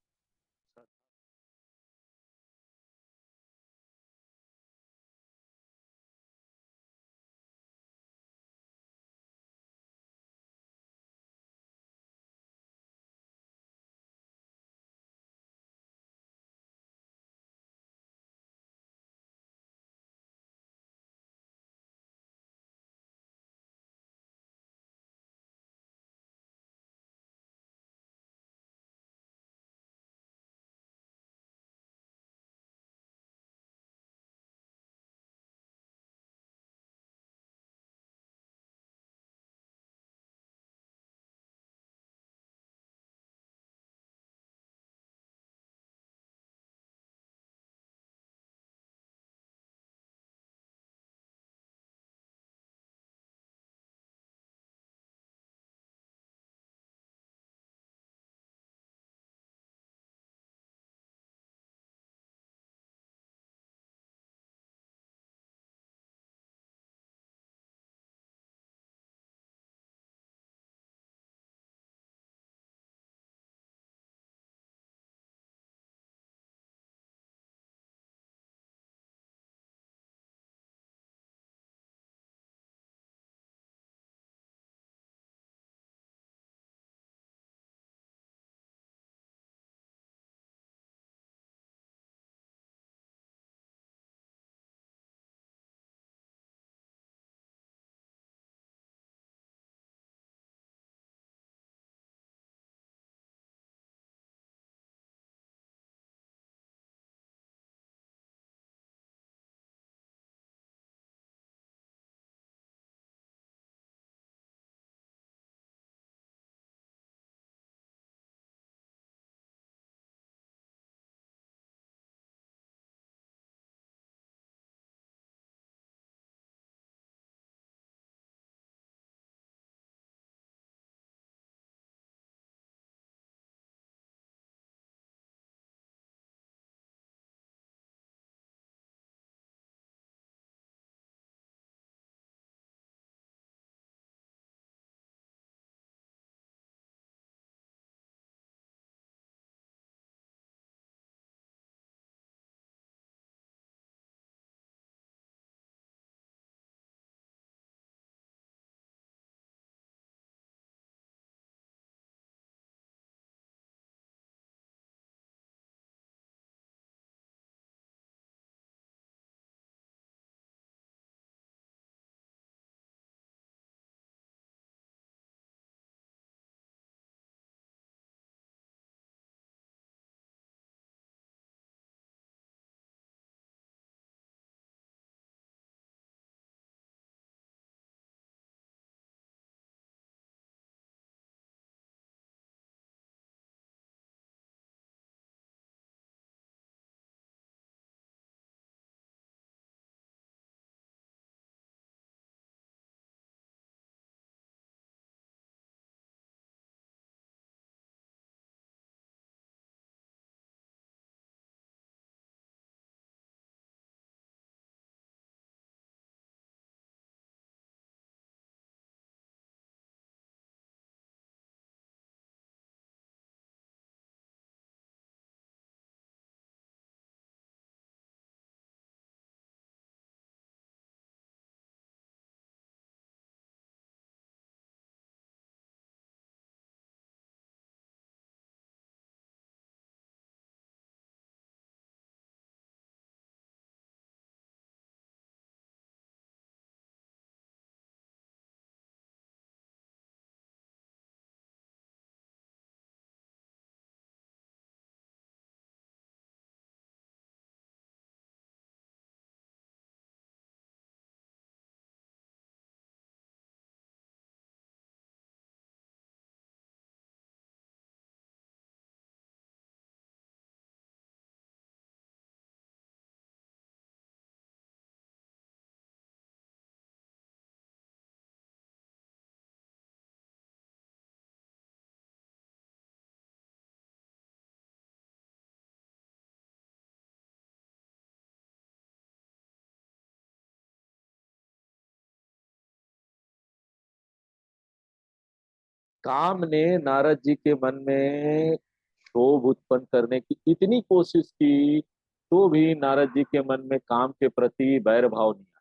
काम ने नारद जी के मन में क्षोभ उत्पन्न करने की इतनी कोशिश की, तो भी नारद जी के मन में काम के प्रति वैर भाव नहीं आया।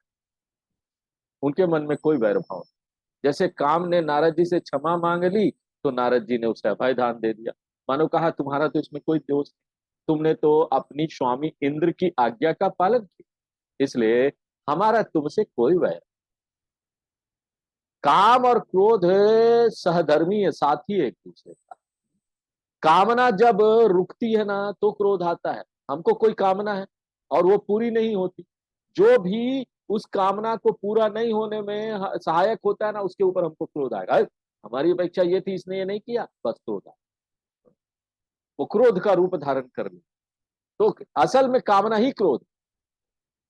उनके मन में कोई वैर भाव नहीं। जैसे काम ने नारद जी से क्षमा मांग ली, तो नारद जी ने उसे अभय दान दे दिया। मानो कहा तुम्हारा तो इसमें कोई दोष नहीं, तुमने तो अपनी स्वामी इंद्र की आज्ञा का पालन किया, इसलिए हमारा तुमसे कोई वैर। काम और क्रोध सहधर्मी है, साथी है एक दूसरे का। कामना जब रुकती है ना तो क्रोध आता है। हमको कोई कामना है और वो पूरी नहीं होती, जो भी उस कामना को पूरा नहीं होने में सहायक होता है ना, उसके ऊपर हमको क्रोध आएगा। "अरे, हमारी अपेक्षा ये थी, इसने ये नहीं किया", बस क्रोध आएगा। वो क्रोध का रूप धारण कर ले। तो असल में कामना ही क्रोध,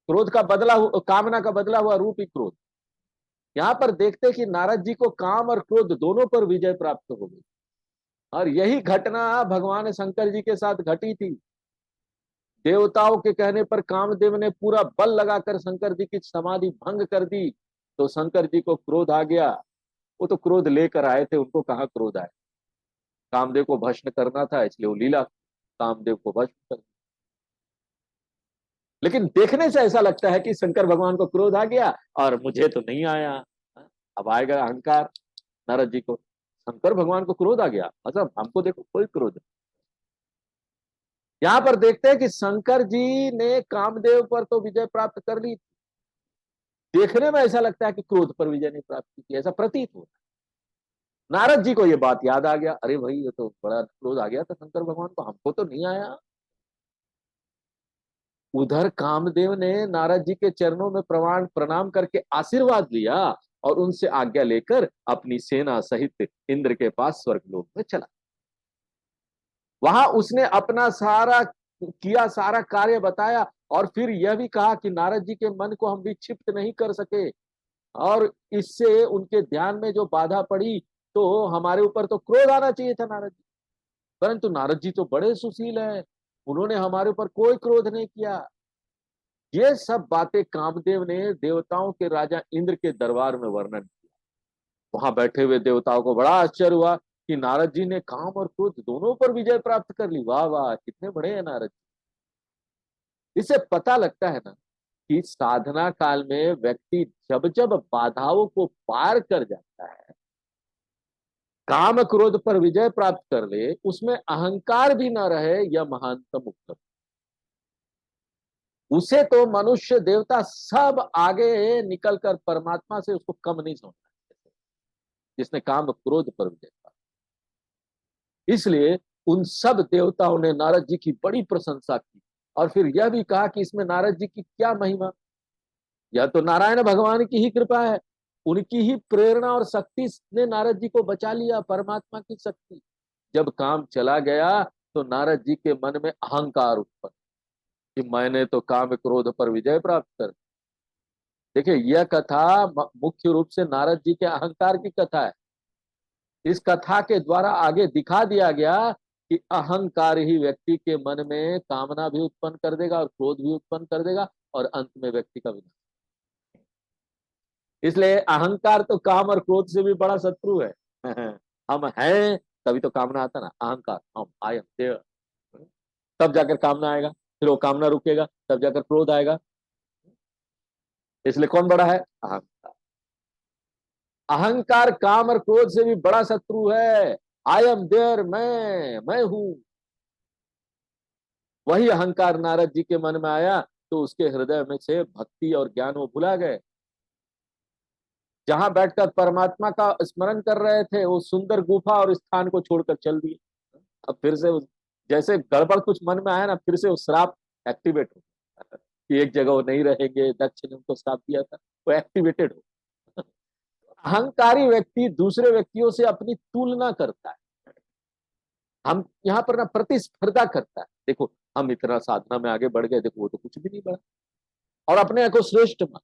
क्रोध का कामना का बदला हुआ रूप ही क्रोध। यहाँ पर देखते कि नारद जी को काम और क्रोध दोनों पर विजय प्राप्त हो गई। और यही घटना भगवान शंकर जी के साथ घटी थी। देवताओं के कहने पर कामदेव ने पूरा बल लगाकर शंकर जी की समाधि भंग कर दी, तो शंकर जी को क्रोध आ गया। वो तो क्रोध लेकर आए थे, उनको कहाँ क्रोध आए। कामदेव को भस्म करना था, इसलिए वो लीला कामदेव को भस्म कर। लेकिन देखने से ऐसा लगता है कि शंकर भगवान को क्रोध आ गया और मुझे तो नहीं आया। अब आएगा अहंकार नारद जी को। शंकर भगवान को क्रोध आ गया, मतलब हमको देखो कोई क्रोध नहीं। यहां पर देखते हैं कि शंकर जी ने कामदेव पर तो विजय प्राप्त कर ली, देखने में ऐसा लगता है कि क्रोध पर विजय नहीं प्राप्त की, ऐसा प्रतीत हो। नारद जी को यह बात याद आ गया, अरे भाई ये तो बड़ा क्रोध आ गया था शंकर भगवान को, हमको तो नहीं आया। उधर कामदेव ने नारद जी के चरणों में प्रणाम करके आशीर्वाद लिया और उनसे आज्ञा लेकर अपनी सेना सहित इंद्र के पास स्वर्गलोक में चला। वहां उसने अपना सारा कार्य बताया और फिर यह भी कहा कि नारद जी के मन को हम विक्षिप्त नहीं कर सके और इससे उनके ध्यान में जो बाधा पड़ी, तो हमारे ऊपर तो क्रोध आना चाहिए था नारद जी, परंतु नारद जी तो बड़े सुशील हैं, उन्होंने हमारे ऊपर कोई क्रोध नहीं किया। ये सब बातें कामदेव ने देवताओं के राजा इंद्र के दरबार में वर्णन किया। वहां बैठे हुए देवताओं को बड़ा आश्चर्य हुआ कि नारद जी ने काम और क्रोध दोनों पर विजय प्राप्त कर ली। वाह वाह, कितने बड़े हैं नारद जी। इससे पता लगता है ना कि साधना काल में व्यक्ति जब जब बाधाओं को पार कर जाता है, काम क्रोध पर विजय प्राप्त कर ले, उसमें अहंकार भी ना रहे, यह महानतम उपलब्धि। उसे तो मनुष्य देवता सब आगे निकलकर परमात्मा से उसको कम नहीं समझना, जिसने काम क्रोध पर विजय पाया। इसलिए उन सब देवताओं ने नारद जी की बड़ी प्रशंसा की और फिर यह भी कहा कि इसमें नारद जी की क्या महिमा, यह तो नारायण भगवान की ही कृपा है, उनकी ही प्रेरणा और शक्ति ने नारद जी को बचा लिया, परमात्मा की शक्ति। जब काम चला गया तो नारद जी के मन में अहंकार उत्पन्न कि मैंने तो काम क्रोध पर विजय प्राप्त कर। देखिए यह कथा मुख्य रूप से नारद जी के अहंकार की कथा है। इस कथा के द्वारा आगे दिखा दिया गया कि अहंकार ही व्यक्ति के मन में कामना भी उत्पन्न कर देगा और क्रोध भी उत्पन्न कर देगा और अंत में व्यक्ति का विनाश। इसलिए अहंकार तो काम और क्रोध से भी बड़ा शत्रु है। हम हैं तभी तो कामना आता ना, अहंकार हम आई एम देयर, तब जाकर कामना आएगा, फिर वो कामना रुकेगा, तब जाकर क्रोध आएगा। इसलिए कौन बड़ा है? अहंकार। अहंकार काम और क्रोध से भी बड़ा शत्रु है। आई एम देयर, मैं हूं। वही अहंकार नारद जी के मन में आया तो उसके हृदय में से भक्ति और ज्ञान वो भुला गए। जहां बैठकर परमात्मा का स्मरण कर रहे थे, वो सुंदर गुफा और स्थान को छोड़कर चल दिए। अब फिर से जैसे गड़बड़ कुछ मन में आया ना, फिर से वो श्राप एक्टिवेट हो कि एक जगह वो नहीं रहेंगे, दक्ष ने उनको श्राप दिया था, वो एक्टिवेटेड हो। अहंकारी व्यक्ति दूसरे व्यक्तियों से अपनी तुलना करता है। हम यहाँ पर ना प्रतिस्पर्धा करता है, देखो हम इतना साधना में आगे बढ़ गए, देखो वो तो कुछ भी नहीं बढ़ा, और अपने को श्रेष्ठ मान।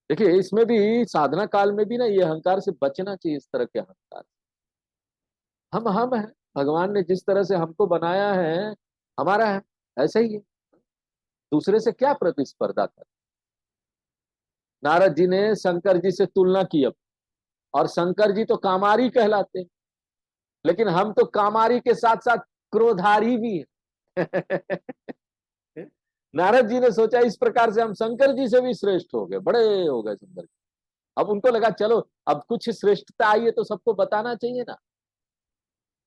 देखिए इसमें भी साधना काल में भी ना ये अहंकार से बचना चाहिए, इस तरह के अहंकार। हम हैं, भगवान ने जिस तरह से हमको बनाया है हमारा है, ऐसा ही है। दूसरे से क्या प्रतिस्पर्धा कर। नारद जी ने शंकर जी से तुलना की अब, और शंकर जी तो कामारी कहलाते हैं, लेकिन हम तो कामारी के साथ साथ क्रोधारी भी हैं। नारद जी ने सोचा इस प्रकार से हम शंकर जी से भी श्रेष्ठ हो गए, बड़े हो गए सुंदर जी। अब उनको लगा चलो अब कुछ श्रेष्ठता आई है तो सबको बताना चाहिए ना,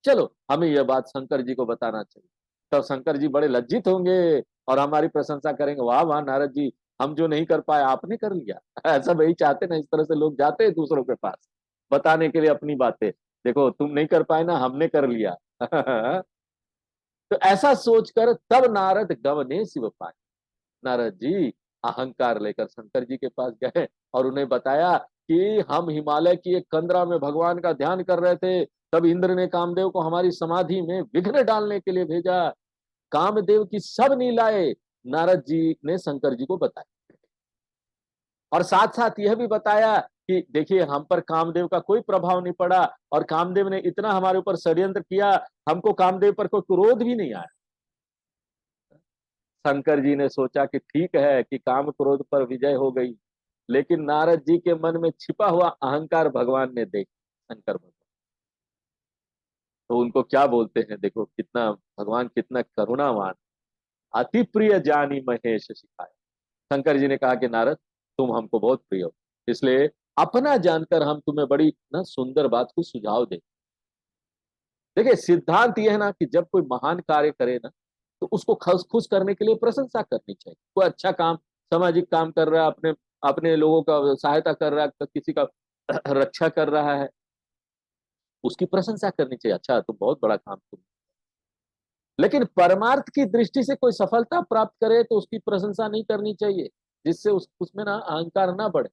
चलो हमें यह बात शंकर जी को बताना चाहिए। तब शंकर जी बड़े लज्जित होंगे और हमारी प्रशंसा करेंगे, वाह वाह नारद जी, हम जो नहीं कर पाए आपने कर लिया। ऐसा वही चाहते ना, इस तरह से लोग जाते हैं दूसरों के पास बताने के लिए अपनी बातें, देखो तुम नहीं कर पाए ना, हमने कर लिया। तो ऐसा सोचकर तब नारद गवने शिव पाए। नारद जी अहंकार लेकर शंकर जी के पास गए और उन्हें बताया कि हम हिमालय की एक कंदरा में भगवान का ध्यान कर रहे थे, तब इंद्र ने कामदेव को हमारी समाधि में विघ्न डालने के लिए भेजा। कामदेव की सब लीलाएं नारद जी ने शंकर जी को बताई और साथ साथ यह भी बताया कि देखिए हम पर कामदेव का कोई प्रभाव नहीं पड़ा और कामदेव ने इतना हमारे ऊपर षड्यंत्र किया, हमको कामदेव पर कोई क्रोध भी नहीं आया। शंकर जी ने सोचा कि ठीक है कि काम क्रोध पर विजय हो गई, लेकिन नारद जी के मन में छिपा हुआ अहंकार भगवान ने देख, शंकर भगवान तो उनको क्या बोलते हैं, देखो कितना भगवान कितना करुणावान, अति प्रिय जानी महेश सिखाया। शंकर जी ने कहा कि नारद तुम हमको बहुत प्रिय हो, इसलिए अपना जानकर हम तुम्हें बड़ी ना सुंदर बात को सुझाव दे। देखिए सिद्धांत यह है ना कि जब कोई महान कार्य करे ना तो उसको खुश खुश करने के लिए प्रशंसा करनी चाहिए। कोई अच्छा काम, सामाजिक काम कर रहा है, अपने अपने लोगों का सहायता कर रहा है, किसी का रक्षा कर रहा है, उसकी प्रशंसा करनी चाहिए, अच्छा तुम बहुत बड़ा काम तुम। लेकिन परमार्थ की दृष्टि से कोई सफलता प्राप्त करे तो उसकी प्रशंसा नहीं करनी चाहिए, जिससे उसमें ना अहंकार ना बढ़े।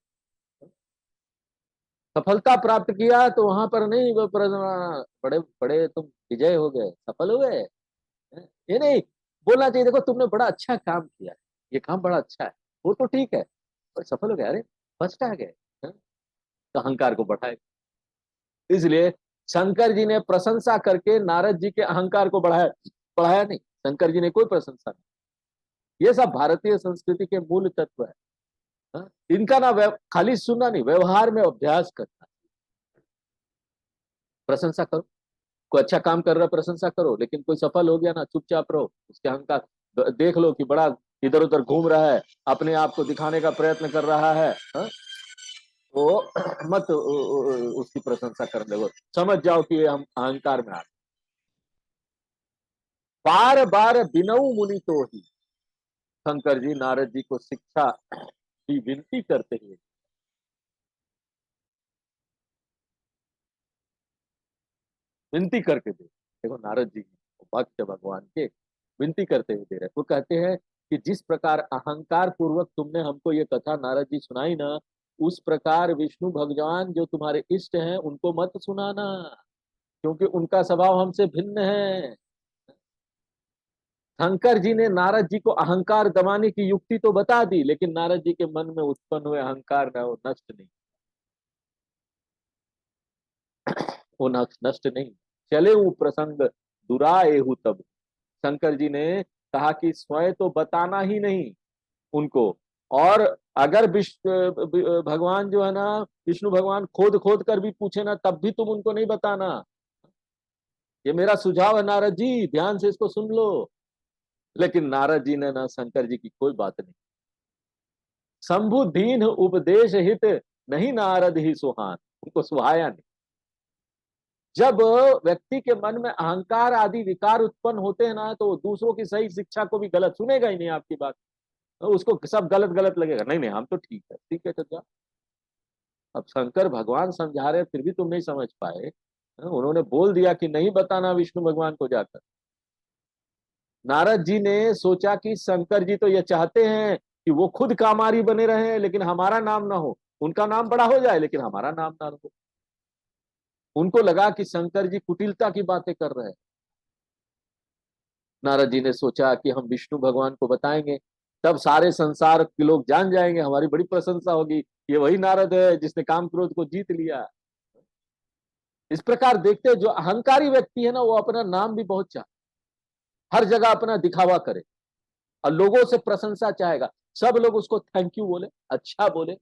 सफलता प्राप्त किया तो वहां पर नहीं वो बड़े बड़े तुम विजय हो गए, सफल हो गए, ये नहीं बोलना चाहिए, देखो तुमने बड़ा अच्छा काम किया है, ये काम बड़ा अच्छा है, वो तो ठीक है पर सफल हो गए, अरे फर्स्ट आ गए, तो अहंकार को बढ़ाए। इसलिए शंकर जी ने प्रशंसा करके नारद जी के अहंकार को बढ़ाया, बढ़ाया नहीं, शंकर जी ने कोई प्रशंसा नहीं। ये सब भारतीय संस्कृति के मूल तत्व है। इनका ना खाली सुनना नहीं, व्यवहार में अभ्यास करना। प्रशंसा करो, कोई अच्छा काम कर रहा है प्रशंसा करो, लेकिन कोई सफल हो गया ना चुपचाप रहो, उसके अहंकार देख लो कि बड़ा इधर उधर घूम रहा है, अपने आप को दिखाने का प्रयत्न कर रहा है, तो मत उसकी प्रशंसा कर ले, समझ जाओ कि हम अहंकार में आ गए। बार बार बिनऊ मुनि तो ही, शंकर जी नारद जी को शिक्षा की विनती करते हुए, विनती करके दे, देखो नारद जी भक्त भगवान के विनती करते हुए दे रहे, वो कहते हैं कि जिस प्रकार अहंकार पूर्वक तुमने हमको ये कथा नारद जी सुनाई ना, उस प्रकार विष्णु भगवान जो तुम्हारे इष्ट हैं उनको मत सुनाना, क्योंकि उनका स्वभाव हमसे भिन्न है। शंकर जी ने नारद जी को अहंकार दबाने की युक्ति तो बता दी, लेकिन नारद जी के मन में उत्पन्न हुए अहंकार ना वो नष्ट नहीं, वो नष्ट नहीं, चले वो प्रसंग दुराएहु तब। शंकर जी ने कहा कि स्वयं तो बताना ही नहीं उनको, और अगर विष्णु भगवान जो है ना, विष्णु भगवान खोद खोद कर भी पूछे ना तब भी तुम उनको नहीं बताना। ये मेरा सुझाव है नारद जी, ध्यान से इसको सुन लो। लेकिन नारद जी ने ना शंकर जी की कोई बात नहीं, शंभु दीन उपदेश हित नहीं नारद ही सुहान, उनको सुहाया नहीं। जब व्यक्ति के मन में अहंकार आदि विकार उत्पन्न होते हैं ना तो दूसरों की सही शिक्षा को भी गलत सुनेगा ही नहीं, आपकी बात तो उसको सब गलत गलत लगेगा, नहीं नहीं हम तो ठीक है तो जा। अब शंकर भगवान समझा रहे फिर भी तुम नहीं समझ पाए, उन्होंने बोल दिया कि नहीं बताना विष्णु भगवान को जाकर। नारद जी ने सोचा कि शंकर जी तो ये चाहते हैं कि वो खुद कामारी बने रहे लेकिन हमारा नाम ना हो, उनका नाम बड़ा हो जाए लेकिन हमारा नाम ना हो। उनको लगा कि शंकर जी कुटिलता की बातें कर रहे हैं। नारद जी ने सोचा कि हम विष्णु भगवान को बताएंगे, तब सारे संसार के लोग जान जाएंगे, हमारी बड़ी प्रशंसा होगी, ये वही नारद है जिसने काम क्रोध को जीत लिया। इस प्रकार देखते जो अहंकारी व्यक्ति है ना वो अपना नाम भी बहुत चाहे, हर जगह अपना दिखावा करे और लोगों से प्रशंसा चाहेगा, सब लोग उसको थैंक यू बोले, अच्छा बोले।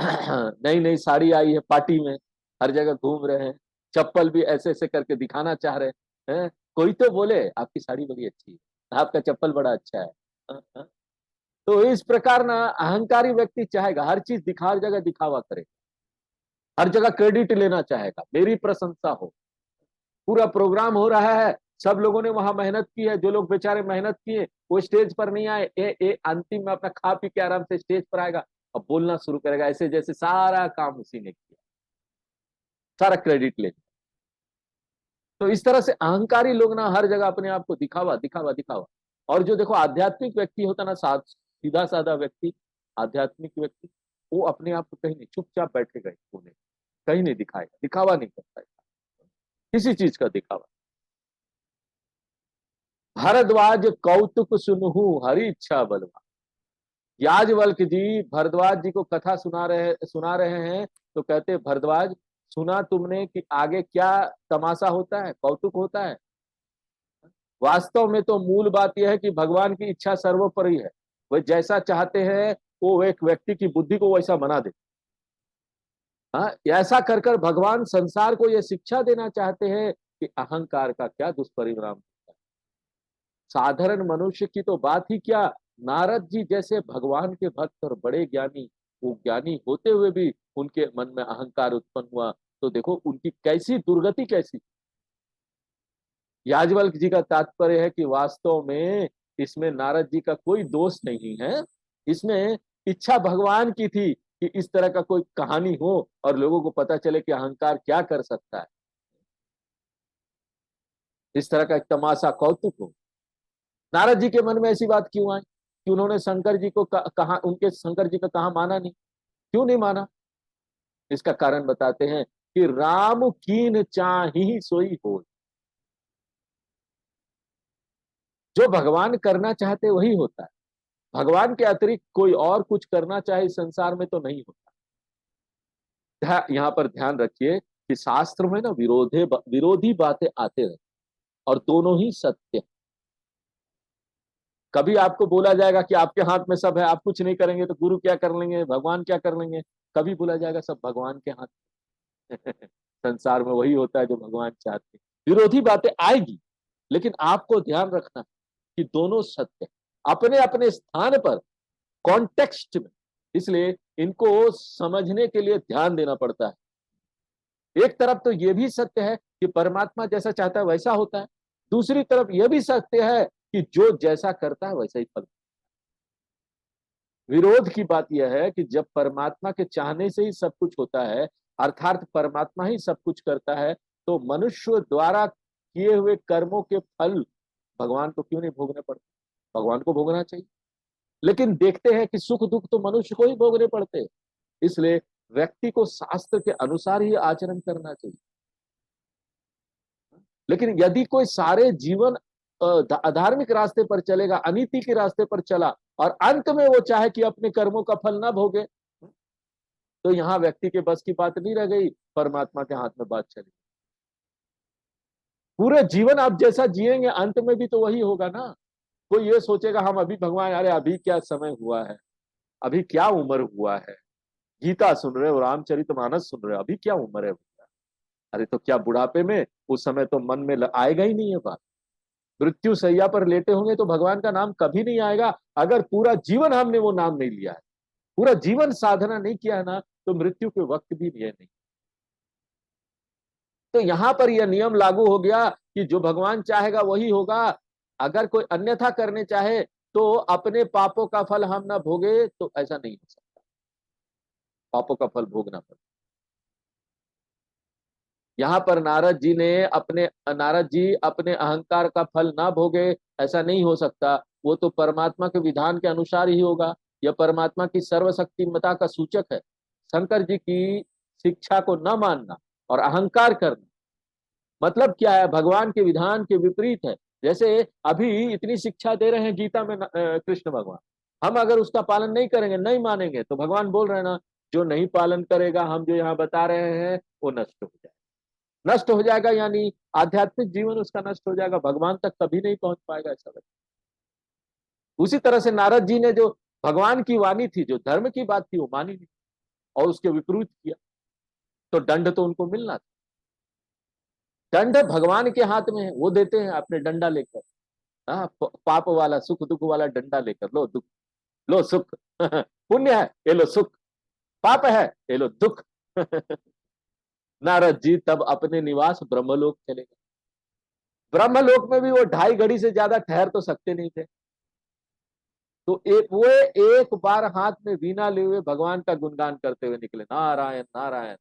नई नई साड़ी आई है, पार्टी में हर जगह घूम रहे हैं, चप्पल भी ऐसे ऐसे करके दिखाना चाह रहे हैं। कोई तो बोले आपकी साड़ी बड़ी अच्छी है, आपका चप्पल बड़ा अच्छा है। हाँ, हाँ। तो इस प्रकार ना अहंकारी व्यक्ति चाहेगा हर चीज हर जगह दिखावा करे, हर जगह क्रेडिट लेना चाहेगा, मेरी प्रशंसा हो। पूरा प्रोग्राम हो रहा है, सब लोगों ने वहां मेहनत की है, जो लोग बेचारे मेहनत किए वो स्टेज पर नहीं आए, अंतिम में अपना खा पी के आराम से स्टेज पर आएगा और बोलना शुरू करेगा ऐसे जैसे सारा काम उसी ने किया, सारा क्रेडिट ले। तो इस तरह से अहंकारी लोग ना हर जगह अपने आप को दिखावा दिखावा दिखावा। और जो देखो आध्यात्मिक व्यक्ति होता ना, सीधा साधा व्यक्ति, आध्यात्मिक व्यक्ति, वो अपने आप को कहीं नहीं, चुपचाप बैठेगा कोने, कहीं नहीं दिखाएगा, दिखावा नहीं करता है किसी चीज का दिखावा। भारद्वाज कौतुक सुनहु हरि इच्छा बलवा। याजवल्क जी भरद्वाज जी को कथा सुना रहे हैं, तो कहते भरद्वाज सुना तुमने कि आगे क्या तमाशा होता है, कौतुक होता है। वास्तव में तो मूल बात यह है कि भगवान की इच्छा सर्वोपरि है, वह जैसा चाहते हैं वो एक व्यक्ति की बुद्धि को वैसा बना दे। हाँ, ऐसा कर कर भगवान संसार को यह शिक्षा देना चाहते हैं कि अहंकार का क्या दुष्परिणाम होता है। साधारण मनुष्य की तो बात ही क्या, नारद जी जैसे भगवान के भक्त और बड़े ज्ञानी, वो ज्ञानी होते हुए भी उनके मन में अहंकार उत्पन्न हुआ, तो देखो उनकी कैसी दुर्गति कैसी। याज्ञवल्क्य जी का तात्पर्य है कि वास्तव में इसमें नारद जी का कोई दोष नहीं है, इसमें इच्छा भगवान की थी कि इस तरह का कोई कहानी हो और लोगों को पता चले कि अहंकार क्या कर सकता है, इस तरह का एक तमाशा कौतुक हो। नारद जी के मन में ऐसी बात क्यों आई कि उन्होंने शंकर जी को कहा, उनके शंकर जी का कहा माना नहीं, क्यों नहीं माना? इसका कारण बताते हैं कि राम कीन चाही सोई हो, जो भगवान करना चाहते वही होता है, भगवान के अतिरिक्त कोई और कुछ करना चाहे इस संसार में तो नहीं होता। यहाँ पर ध्यान रखिए कि शास्त्र में ना विरोधी बातें आते रहे और दोनों ही सत्य। कभी आपको बोला जाएगा कि आपके हाथ में सब है, आप कुछ नहीं करेंगे तो गुरु क्या कर लेंगे, भगवान क्या कर लेंगे। कभी बोला जाएगा सब भगवान के हाथ में। संसार में वही होता है जो भगवान चाहते हैं। विरोधी बातें आएगी, लेकिन आपको ध्यान रखना कि दोनों सत्य अपने अपने स्थान पर, कॉन्टेक्स्ट में, इसलिए इनको समझने के लिए ध्यान देना पड़ता है। एक तरफ तो यह भी सत्य है कि परमात्मा जैसा चाहता है वैसा होता है, दूसरी तरफ यह भी सत्य है कि जो जैसा करता है वैसा ही फल। विरोध की बात यह है कि जब परमात्मा के चाहने से ही सब कुछ होता है, अर्थात परमात्मा ही सब कुछ करता है, तो मनुष्य द्वारा किए हुए कर्मों के फल भगवान को क्यों नहीं भोगने पड़ते? भगवान को भोगना चाहिए। लेकिन देखते हैं कि सुख दुख तो मनुष्य को ही भोगने पड़ते हैं, इसलिए व्यक्ति को शास्त्र के अनुसार ही आचरण करना चाहिए। लेकिन यदि कोई सारे जीवन अधार्मिक रास्ते पर चलेगा, अनीति के रास्ते पर चला और अंत में वो चाहे कि अपने कर्मों का फल ना भोगे, तो यहां व्यक्ति के बस की बात नहीं रह गई, परमात्मा के हाथ में बात चली। पूरे जीवन आप जैसा जिएंगे अंत में भी तो वही होगा ना। कोई ये सोचेगा हम अभी भगवान, अरे अभी क्या समय हुआ है, अभी क्या उम्र हुआ है, गीता सुन रहे हो, रामचरितमानस सुन रहे हो, अभी क्या उम्र है? अरे तो क्या बुढ़ापे में, उस समय तो मन में आएगा ही नहीं है बात। मृत्यु शैया पर लेटे होंगे तो भगवान का नाम कभी नहीं आएगा। अगर पूरा जीवन हमने वो नाम नहीं लिया है, पूरा जीवन साधना नहीं किया है ना, तो मृत्यु के वक्त भी ये नहीं। तो यहां पर यह नियम लागू हो गया कि जो भगवान चाहेगा वही होगा। अगर कोई अन्यथा करने चाहे तो अपने पापों का फल हम ना भोगे, तो ऐसा नहीं हो सकता, पापों का फल भोगना पड़ेगा। यहाँ पर नारद जी अपने अहंकार का फल ना भोगे, ऐसा नहीं हो सकता। वो तो परमात्मा के विधान के अनुसार ही होगा। यह परमात्मा की सर्वशक्तिमता का सूचक है। शंकर जी की शिक्षा को न मानना और अहंकार करना मतलब क्या है? भगवान के विधान के विपरीत है। जैसे अभी इतनी शिक्षा दे रहे हैं गीता में कृष्ण भगवान, हम अगर उसका पालन नहीं करेंगे, नहीं मानेंगे, तो भगवान बोल रहे हैं ना, जो नहीं पालन करेगा हम जो यहाँ बता रहे हैं वो नष्ट हो जाएगा। नष्ट हो जाएगा यानी आध्यात्मिक जीवन उसका नष्ट हो जाएगा, भगवान तक कभी नहीं पहुंच पाएगा, ऐसा लगता। उसी तरह से नारद जी ने जो भगवान की वाणी थी, जो धर्म की बात थी, वो मानी नहीं। और उसके विपरीत किया तो दंड तो उनको मिलना था। दंड भगवान के हाथ में है, वो देते हैं अपने डंडा लेकर। हाँ, पाप वाला सुख दुख वाला डंडा लेकर, लो दुख, लो सुख पुण्य है ये लो सुख, पाप है ये लो दुख नारद जी तब अपने निवास ब्रह्मलोक चले गए। ब्रह्मलोक में भी वो 2.5 घड़ी से ज्यादा ठहर तो सकते नहीं थे। तो एक बार हाथ में वीणा लिए हुए भगवान का गुणगान करते हुए निकले, नारायण नारायण।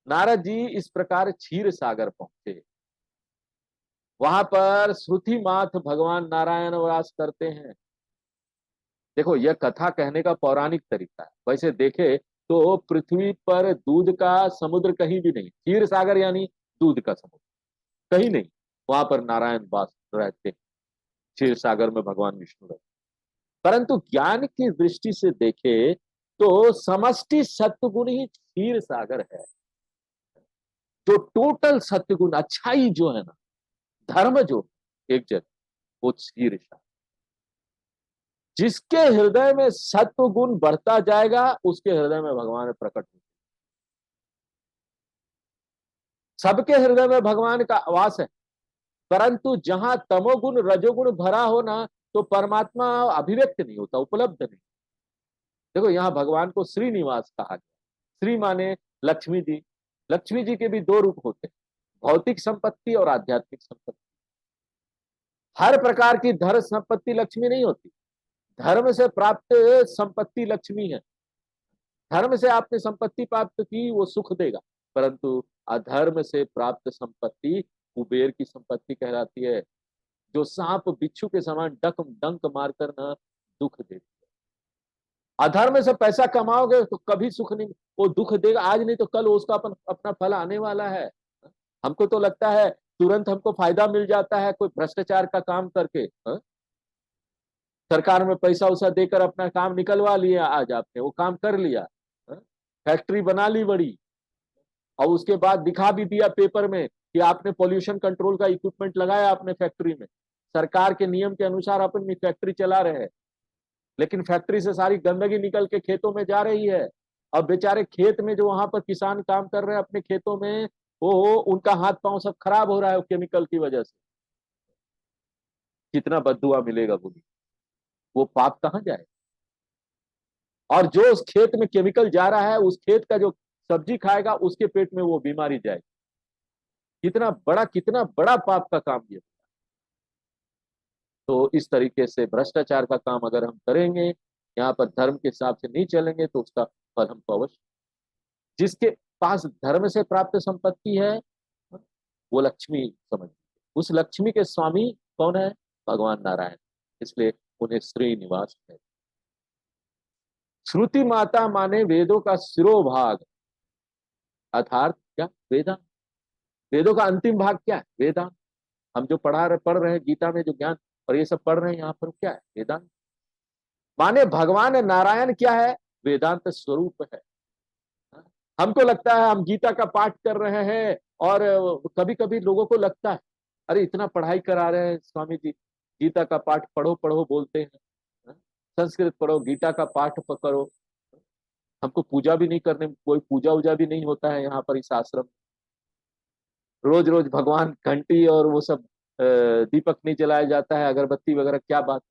नारद जी इस प्रकार क्षीर सागर पहुंचे। वहां पर श्रुति माथ भगवान नारायण वास करते हैं। देखो यह कथा कहने का पौराणिक तरीका है। वैसे देखे तो पृथ्वी पर दूध का समुद्र कहीं भी नहीं, क्षीर सागर यानी दूध का समुद्र कहीं नहीं, वहां पर नारायण वास रहते हैं। क्षीर सागर में भगवान विष्णु रहते। परंतु ज्ञान की दृष्टि से देखे तो समष्टि सत्वगुण ही क्षीर सागर है। जो टोटल सत्वगुण अच्छाई जो है ना, धर्म जो एक जगह, वो क्षीर सागर। जिसके हृदय में सत्व गुण बढ़ता जाएगा उसके हृदय में भगवान प्रकट हो। सबके हृदय में भगवान का वास है, परंतु जहां तमोगुण रजोगुण भरा हो ना, तो परमात्मा अभिव्यक्त नहीं होता, उपलब्ध नहीं। देखो यहां भगवान को श्रीनिवास कहा गया। श्री माने लक्ष्मी जी। लक्ष्मी जी के भी 2 रूप होते हैं, भौतिक संपत्ति और आध्यात्मिक संपत्ति। हर प्रकार की धन संपत्ति लक्ष्मी नहीं होती। धर्म से प्राप्त संपत्ति लक्ष्मी है। धर्म से आपने संपत्ति प्राप्त की वो सुख देगा, परंतु अधर्म से प्राप्त संपत्ति कुबेर की संपत्ति कहलाती है, जो सांप बिच्छू के समान डंक मारकर न दुख देती है। अधर्म से पैसा कमाओगे तो कभी सुख नहीं, वो दुख देगा आज नहीं तो कल उसका अपना फल आने वाला है। हमको तो लगता है तुरंत हमको फायदा मिल जाता है कोई भ्रष्टाचार का काम करके। सरकार में पैसा उसा देकर अपना काम निकलवा लिया, आज आपने वो काम कर लिया, फैक्ट्री बना ली बड़ी, और उसके बाद दिखा भी दिया पेपर में कि आपने पोल्यूशन कंट्रोल का इक्विपमेंट लगाया अपने फैक्ट्री में, सरकार के नियम के अनुसार अपनी फैक्ट्री चला रहे हैं, लेकिन फैक्ट्री से सारी गंदगी निकल के खेतों में जा रही है। अब बेचारे खेत में जो वहां पर किसान काम कर रहे हैं अपने खेतों में, वो उनका हाथ पांव सब खराब हो रहा है केमिकल की वजह से। कितना बददुआ मिलेगा बोली, वो पाप कहाँ जाए। और जो उस खेत में केमिकल जा रहा है, उस खेत का जो सब्जी खाएगा उसके पेट में वो बीमारी जाएगी। कितना बड़ा पाप का काम ये। तो इस तरीके से भ्रष्टाचार का काम अगर हम करेंगे, यहाँ पर धर्म के हिसाब से नहीं चलेंगे, तो उसका फल हमको अवश्य। जिसके पास धर्म से प्राप्त संपत्ति है वो लक्ष्मी समझ, उस लक्ष्मी के स्वामी कौन है? भगवान नारायण। इसलिए उन्हें श्रीनिवास है। श्रुति माता माने वेदों का सिरोभाग, अर्थात क्या? वेदांत। वेदों का अंतिम भाग क्या है? वेदांत। हम जो पढ़ रहे हैं गीता में जो ज्ञान और ये सब पढ़ रहे हैं यहाँ पर, क्या है? वेदांत। माने भगवान नारायण क्या है? वेदांत स्वरूप है। हमको लगता है हम गीता का पाठ कर रहे हैं, और कभी कभी लोगों को लगता है अरे इतना पढ़ाई करा रहे हैं स्वामी जी, गीता का पाठ पढ़ो पढ़ो बोलते हैं, संस्कृत पढ़ो, गीता का पाठ करो। हमको पूजा भी नहीं करने, कोई पूजा वूजा भी नहीं होता है यहाँ पर इस आश्रम। रोज रोज भगवान घंटी और वो सब दीपक नहीं जलाया जाता है, अगरबत्ती वगैरह, क्या बात।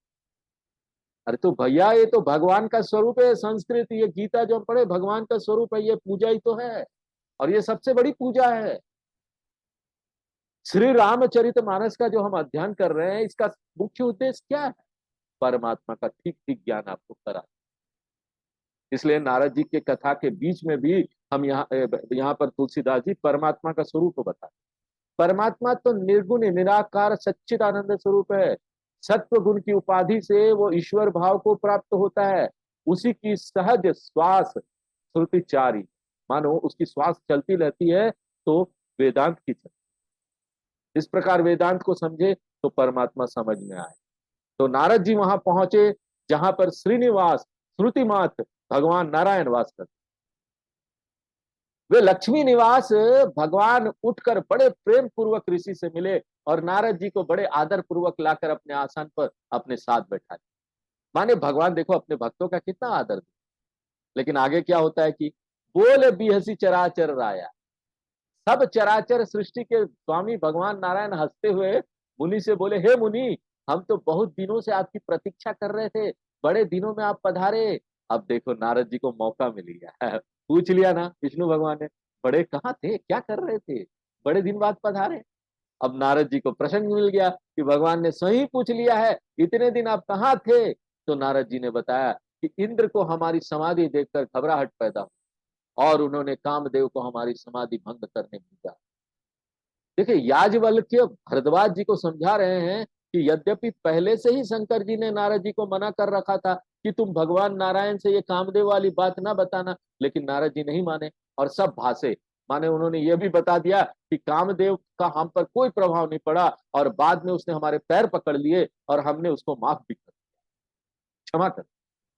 अरे तो भैया ये तो भगवान का स्वरूप है। संस्कृत ये गीता जो हम पढ़े भगवान का स्वरूप है, ये पूजा ही तो है, और ये सबसे बड़ी पूजा है। श्री रामचरितमानस का जो हम अध्ययन कर रहे हैं, इसका मुख्य उद्देश्य क्या है? परमात्मा का ठीक ठीक ज्ञान आपको करा। इसलिए नारद जी के कथा के बीच में भी हम यहाँ पर तुलसीदास जी परमात्मा का स्वरूप बताए। परमात्मा तो निर्गुण निराकार सच्चिदानंद स्वरूप है। सत्व गुण की उपाधि से वो ईश्वर भाव को प्राप्त होता है। उसी की सहज श्वास श्रुतिचारी, मानो उसकी श्वास चलती रहती है तो वेदांत की चलती। इस प्रकार वेदांत को समझे तो परमात्मा समझ में आए। तो नारद जी वहां पहुंचे जहां पर श्रीनिवास श्रुतिमात भगवान नारायण वास करते। वे लक्ष्मी निवास भगवान उठकर बड़े प्रेम पूर्वक ऋषि से मिले और नारद जी को बड़े आदर पूर्वक लाकर अपने आसन पर अपने साथ बैठा दिया। माने भगवान देखो अपने भक्तों का कितना आदर। लेकिन आगे क्या होता है कि बोले बिहसी चराचर राया, सब चराचर सृष्टि के स्वामी भगवान नारायण हंसते हुए मुनि से बोले, हे मुनि, हम तो बहुत दिनों से आपकी प्रतीक्षा कर रहे थे, बड़े दिनों में आप पधारे। अब देखो नारद जी को मौका मिल गया पूछ लिया ना विष्णु भगवान ने, बड़े कहाँ थे, क्या कर रहे थे, बड़े दिन बाद पधारे। अब नारद जी को प्रसंग मिल गया कि भगवान ने सही पूछ लिया है, इतने दिन आप कहाँ थे। तो नारद जी ने बताया कि इंद्र को हमारी समाधि देखकर घबराहट पैदा हुई और उन्होंने कामदेव को हमारी समाधि भंग करने भेजा। देखिए याज्ञवल्क्य भरद्वाज जी को समझा रहे हैं कि यद्यपि पहले से ही शंकर जी ने नारद जी को मना कर रखा था कि तुम भगवान नारायण से ये कामदेव वाली बात ना बताना, लेकिन नारद जी नहीं माने और सब भासे। माने उन्होंने ये भी बता दिया कि कामदेव का हम पर कोई प्रभाव नहीं पड़ा और बाद में उसने हमारे पैर पकड़ लिए और हमने उसको माफ भी कर दिया, क्षमा कर।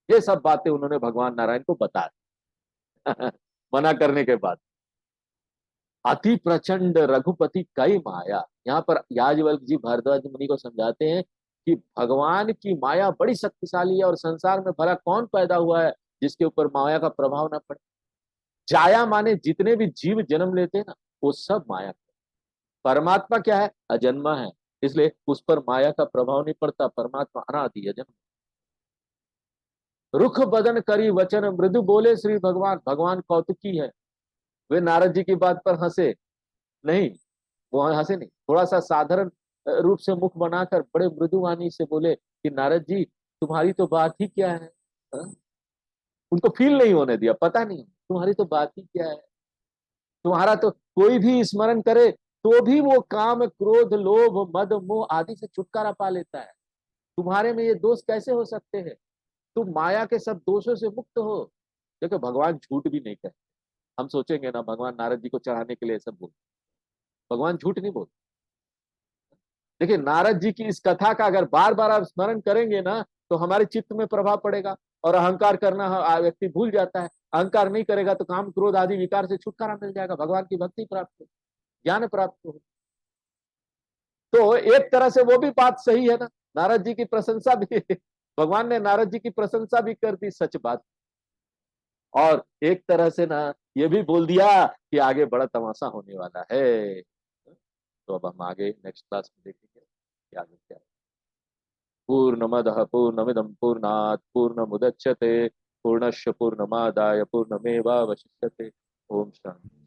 ये सब बातें उन्होंने भगवान नारायण को बता दी मना करने के बाद। अति प्रचंड रघुपति कई माया, यहाँ पर याज्ञवल्क्य जी भारद्वाज मुनि को समझाते हैं कि भगवान की माया बड़ी शक्तिशाली है और संसार में भला कौन पैदा हुआ है जिसके ऊपर माया का प्रभाव ना पड़े। जाया माने जितने भी जीव जन्म लेते हैं ना, वो सब माया। परमात्मा क्या है, अजन्मा है, इसलिए उस पर माया का प्रभाव नहीं पड़ता। परमात्मा अनादि अजन्मा। रुख बदन करी वचन मृदु बोले श्री भगवान, भगवान कौतुकी है। वे नारद जी की बात पर हंसे नहीं, वो हंसे नहीं, थोड़ा सा साधारण रूप से मुख बनाकर बड़े मृदु वाणी से बोले कि नारद जी तुम्हारी तो बात ही क्या है। हाँ? उनको फील नहीं होने दिया, पता नहीं तुम्हारी तो बात ही क्या है। तुम्हारा तो कोई भी स्मरण करे तो भी वो काम क्रोध लोभ मद मोह आदि से छुटकारा पा लेता है। तुम्हारे में ये दोष कैसे हो सकते हैं, तुम माया के सब दोषों से मुक्त हो। देखो भगवान झूठ भी नहीं कहते। हम सोचेंगे ना भगवान नारद जी को चढ़ाने के लिए सब बोल, भगवान झूठ नहीं बोलते। देखिए नारद जी की इस कथा का अगर बार बार आप स्मरण करेंगे ना तो हमारे चित्त में प्रभाव पड़ेगा और अहंकार करना व्यक्ति भूल जाता है। अहंकार नहीं करेगा तो काम क्रोध आदि विकार से छुटकारा मिल जाएगा, भगवान की भक्ति प्राप्त हो, ज्ञान प्राप्त हो। तो एक तरह से वो भी बात सही है ना, नारद जी की प्रशंसा भी भगवान ने नारद जी की प्रशंसा भी कर दी, सच बात। और एक तरह से ना ये भी बोल दिया कि आगे बड़ा तमाशा होने वाला है। तो अब हम आगे नेक्स्ट क्लास में देखेंगे कि आगे क्या है। पूर्णमदः पूर्णमिदं पूर्णात् पूर्णमुदच्यते पूर्णस्य पूर्णमादाय पूर्णमेवावशिष्यते। ओम शांति।